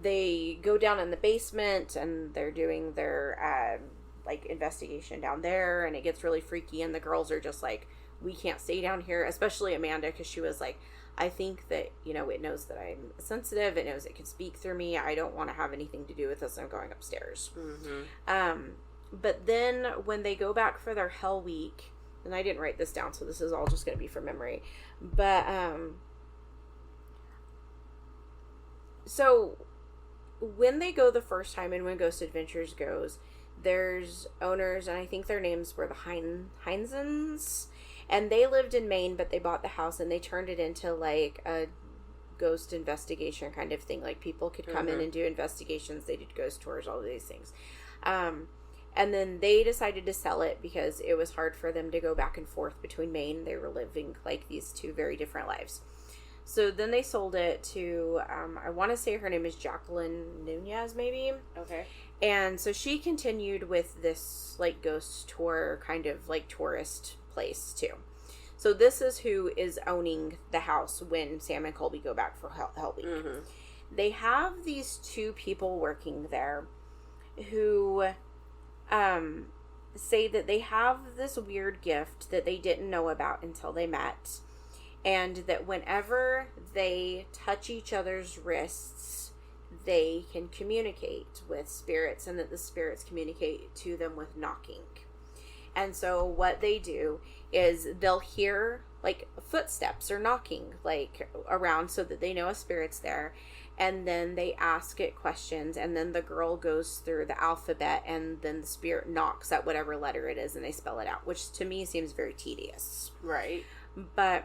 They go down in the basement and they're doing their like investigation down there, and it gets really freaky, and the girls are just like, we can't stay down here, especially Amanda, because she was like, I think that, you know, it knows that I'm sensitive, it knows it can speak through me, I don't want to have anything to do with this, I'm going upstairs. Mm-hmm. But then when they go back for their Hell Week, and I didn't write this down, so this is all just going to be from memory, but so when they go the first time, and when Ghost Adventures goes, there's owners, and I think their names were the Heinzens, and they lived in Maine, but they bought the house and they turned it into like a ghost investigation kind of thing. Like, people could come in and do investigations. They did ghost tours, all of these things. And then they decided to sell it because it was hard for them to go back and forth between Maine. They were living like these two very different lives. So then they sold it to, I want to say her name is Jacqueline Nunez, maybe. Okay. And so she continued with this, like, ghost tour kind of, like, tourist place, too. So this is who is owning the house when Sam and Colby go back for Hell Week. Mm-hmm. They have these two people working there who say that they have this weird gift that they didn't know about until they met. And that whenever they touch each other's wrists, they can communicate with spirits, and that the spirits communicate to them with knocking. And so what they do is they'll hear like footsteps or knocking like around, so that they know a spirit's there. And then they ask it questions, and then the girl goes through the alphabet, and then the spirit knocks at whatever letter it is, and they spell it out, which to me seems very tedious. Right. But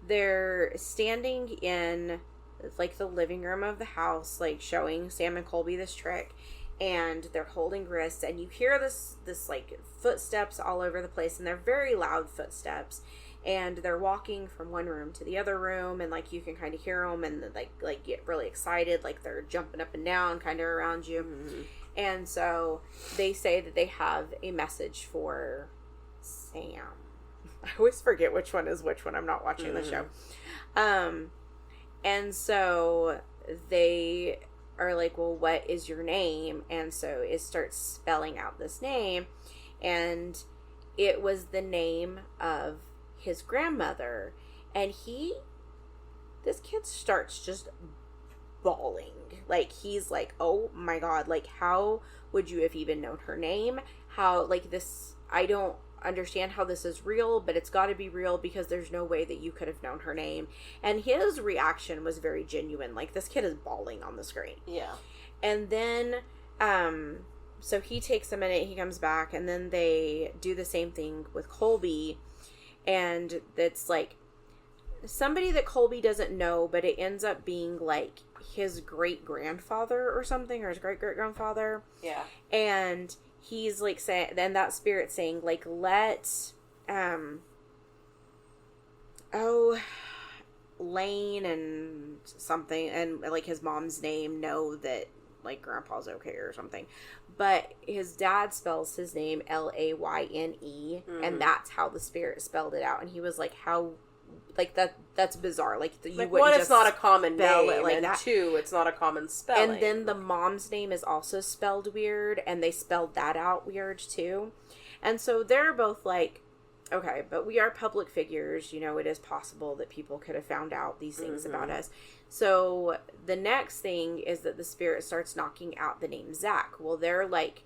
they're standing in, like, the living room of the house, like, showing Sam and Colby this trick, and they're holding wrists, and you hear this like, footsteps all over the place, and they're very loud footsteps, and they're walking from one room to the other room, and, like, you can kind of hear them, and, like get really excited, like, they're jumping up and down kind of around you. Mm-hmm. And so they say that they have a message for Sam. I always forget which one is which when I'm not watching the show. And so they are like, well, what is your name? And so it starts spelling out this name, and it was the name of his grandmother. And this kid starts just bawling. Like, he's like, oh my God, like, how would you have even known her name? How, like, this, I don't understand how this is real, but it's got to be real, because there's no way that you could have known her name. And his reaction was very genuine. Like, this kid is bawling on the screen. Yeah. And then so he takes a minute, he comes back, and then they do the same thing with Colby, and it's like somebody that Colby doesn't know, but it ends up being like his great grandfather or something, or his great great grandfather. Yeah. And he's like saying, then that spirit saying, like, let Lane and something, and like his mom's name, know that, like, grandpa's okay or something. But his dad spells his name Layne, Mm-hmm. and that's how the spirit spelled it out. And he was like, how, like, that's bizarre. Like, you Like, wouldn't one, just it's not a common spell name, it like and that. two, it's not a common spelling. And then the mom's name is also spelled weird, and they spelled that out weird too. And so they're both like, okay, but we are public figures, you know, it is possible that people could have found out these things Mm-hmm. about us. So the next thing is that the spirit starts knocking out the name Zach. Well, they're like,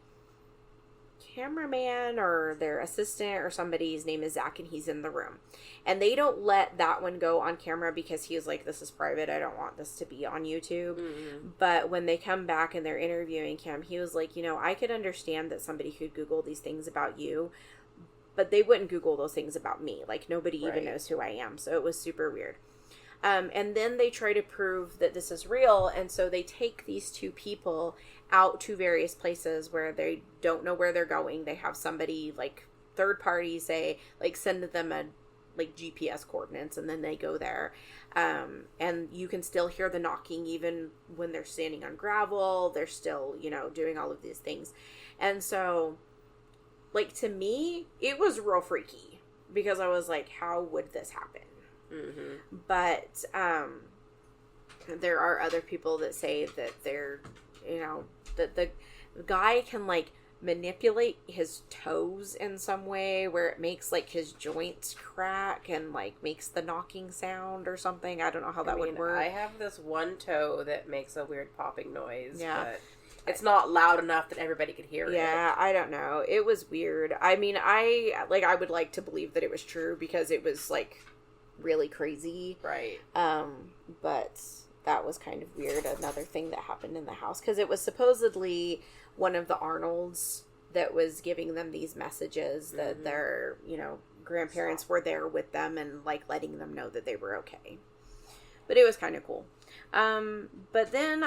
cameraman or their assistant or somebody's name is Zach, and he's in the room, and they don't let that one go on camera because he's like, this is private, I don't want this to be on YouTube. Mm-hmm. But when they come back and they're interviewing him, he was like, you know, I could understand that somebody could Google these things about you, but they wouldn't Google those things about me. Like, nobody Right. even knows who I am. So it was super weird. And then they try to prove that this is real, and so they take these two people out to various places where they don't know where they're going. They have somebody, like, third party, say, like, send them a, like, GPS coordinates, and then they go there. And you can still hear the knocking even when they're standing on gravel. They're still, you know, doing all of these things. And so, like, to me, it was real freaky, because I was like, how would this happen? Mm-hmm. But there are other people that say that they're, you know, that the guy can, like, manipulate his toes in some way where it makes, like, his joints crack and, like, makes the knocking sound or something. I don't know how that would work. I have this one toe that makes a weird popping noise. Yeah. But it's not loud enough that everybody could hear it. Yeah, I don't know. It was weird. I mean, I would like to believe that it was true, because it was, like, really crazy. Right. But that was kind of weird. Another thing that happened in the house, because it was supposedly one of the Arnolds that was giving them these messages that their, you know, grandparents were there with them and, like, letting them know that they were okay. But it was kind of cool. But then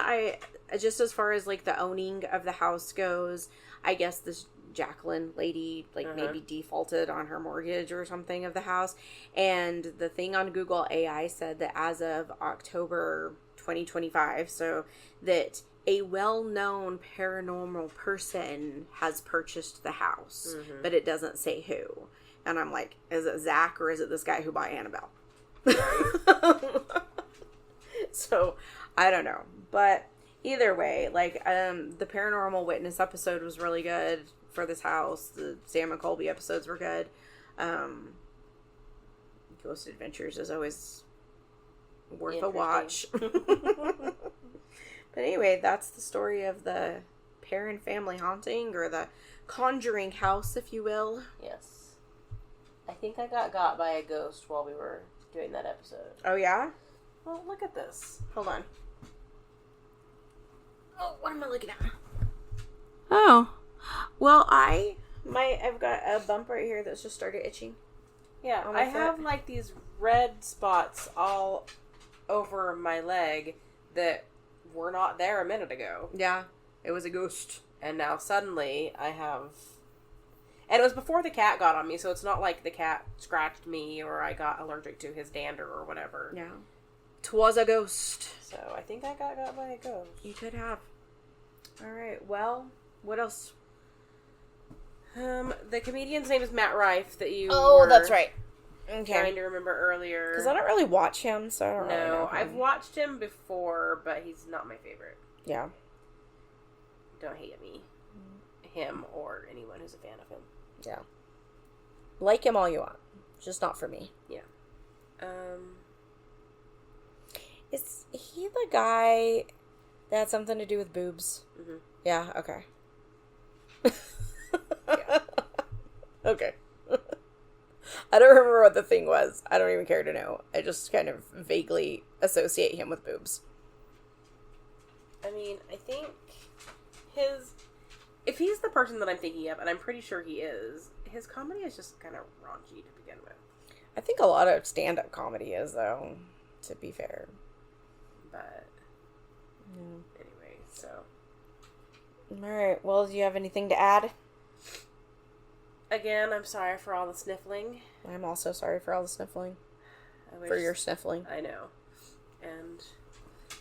just as far as, like, the owning of the house goes, I guess this Jacqueline lady, like, maybe defaulted on her mortgage or something of the house. And the thing on Google AI said that as of October 2025, so that a well-known paranormal person has purchased the house, but it doesn't say who. And I'm like, is it Zach, or is it this guy who bought Annabelle? So, I don't know. But either way, like, the Paranormal Witness episode was really good for this house. The Sam and Colby episodes were good. Ghost Adventures is always worth a watch. But anyway, that's the story of the Perron family haunting, or the Conjuring house, if you will. Yes. I think I got by a ghost while we were doing that episode. Oh, yeah? Well, look at this. Hold on. Oh, what am I looking at? Oh. Well, I've got a bump right here that's just started itching. Yeah, on my I foot. have like these red spots all over my leg that were not there a minute ago. Yeah, it was a ghost. And now suddenly I have... And it was before the cat got on me, so it's not like the cat scratched me or I got allergic to his dander or whatever. Yeah. 'Twas a ghost. So I think I got by a ghost. You could have. All right, well, what else? The comedian's name is Matt Rife that you Oh, were that's right. trying Okay. to remember earlier. Because I don't really watch him, so I don't really know No, him. I've watched him before, but he's not my favorite. Yeah. Don't hate me. Him or anyone who's a fan of him. Yeah. Like him all you want. Just not for me. Yeah. Is he the guy that had something to do with boobs? Mm-hmm. Yeah, okay. Yeah. Okay. I don't remember what the thing was. I don't even care to know. I just kind of vaguely associate him with boobs. I mean, I think if he's the person that I'm thinking of, and I'm pretty sure he is, his comedy is just kind of raunchy to begin with. I think a lot of stand-up comedy is, though, to be fair. But anyway, so. Alright, well, do you have anything to add? Again, I'm sorry for all the sniffling. I'm also sorry for all the sniffling. I wish, For your sniffling. I know. And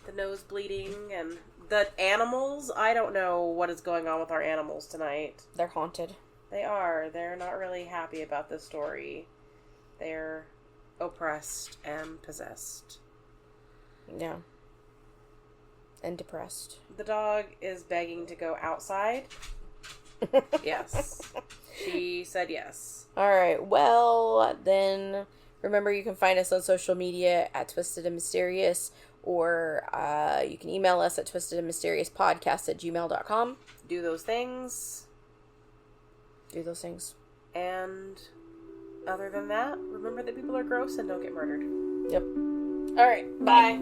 the nose bleeding and the animals. I don't know what is going on with our animals tonight. They're haunted. They are. They're not really happy about this story. They're oppressed and possessed. Yeah. And depressed. The dog is begging to go outside. Yes. She said yes. Alright, well, then remember you can find us on social media at Twisted and Mysterious, or you can email us at twistedandmysteriousPodcast@gmail.com. Do those things. Do those things. And other than that, remember that people are gross and don't get murdered. Yep. Alright, bye.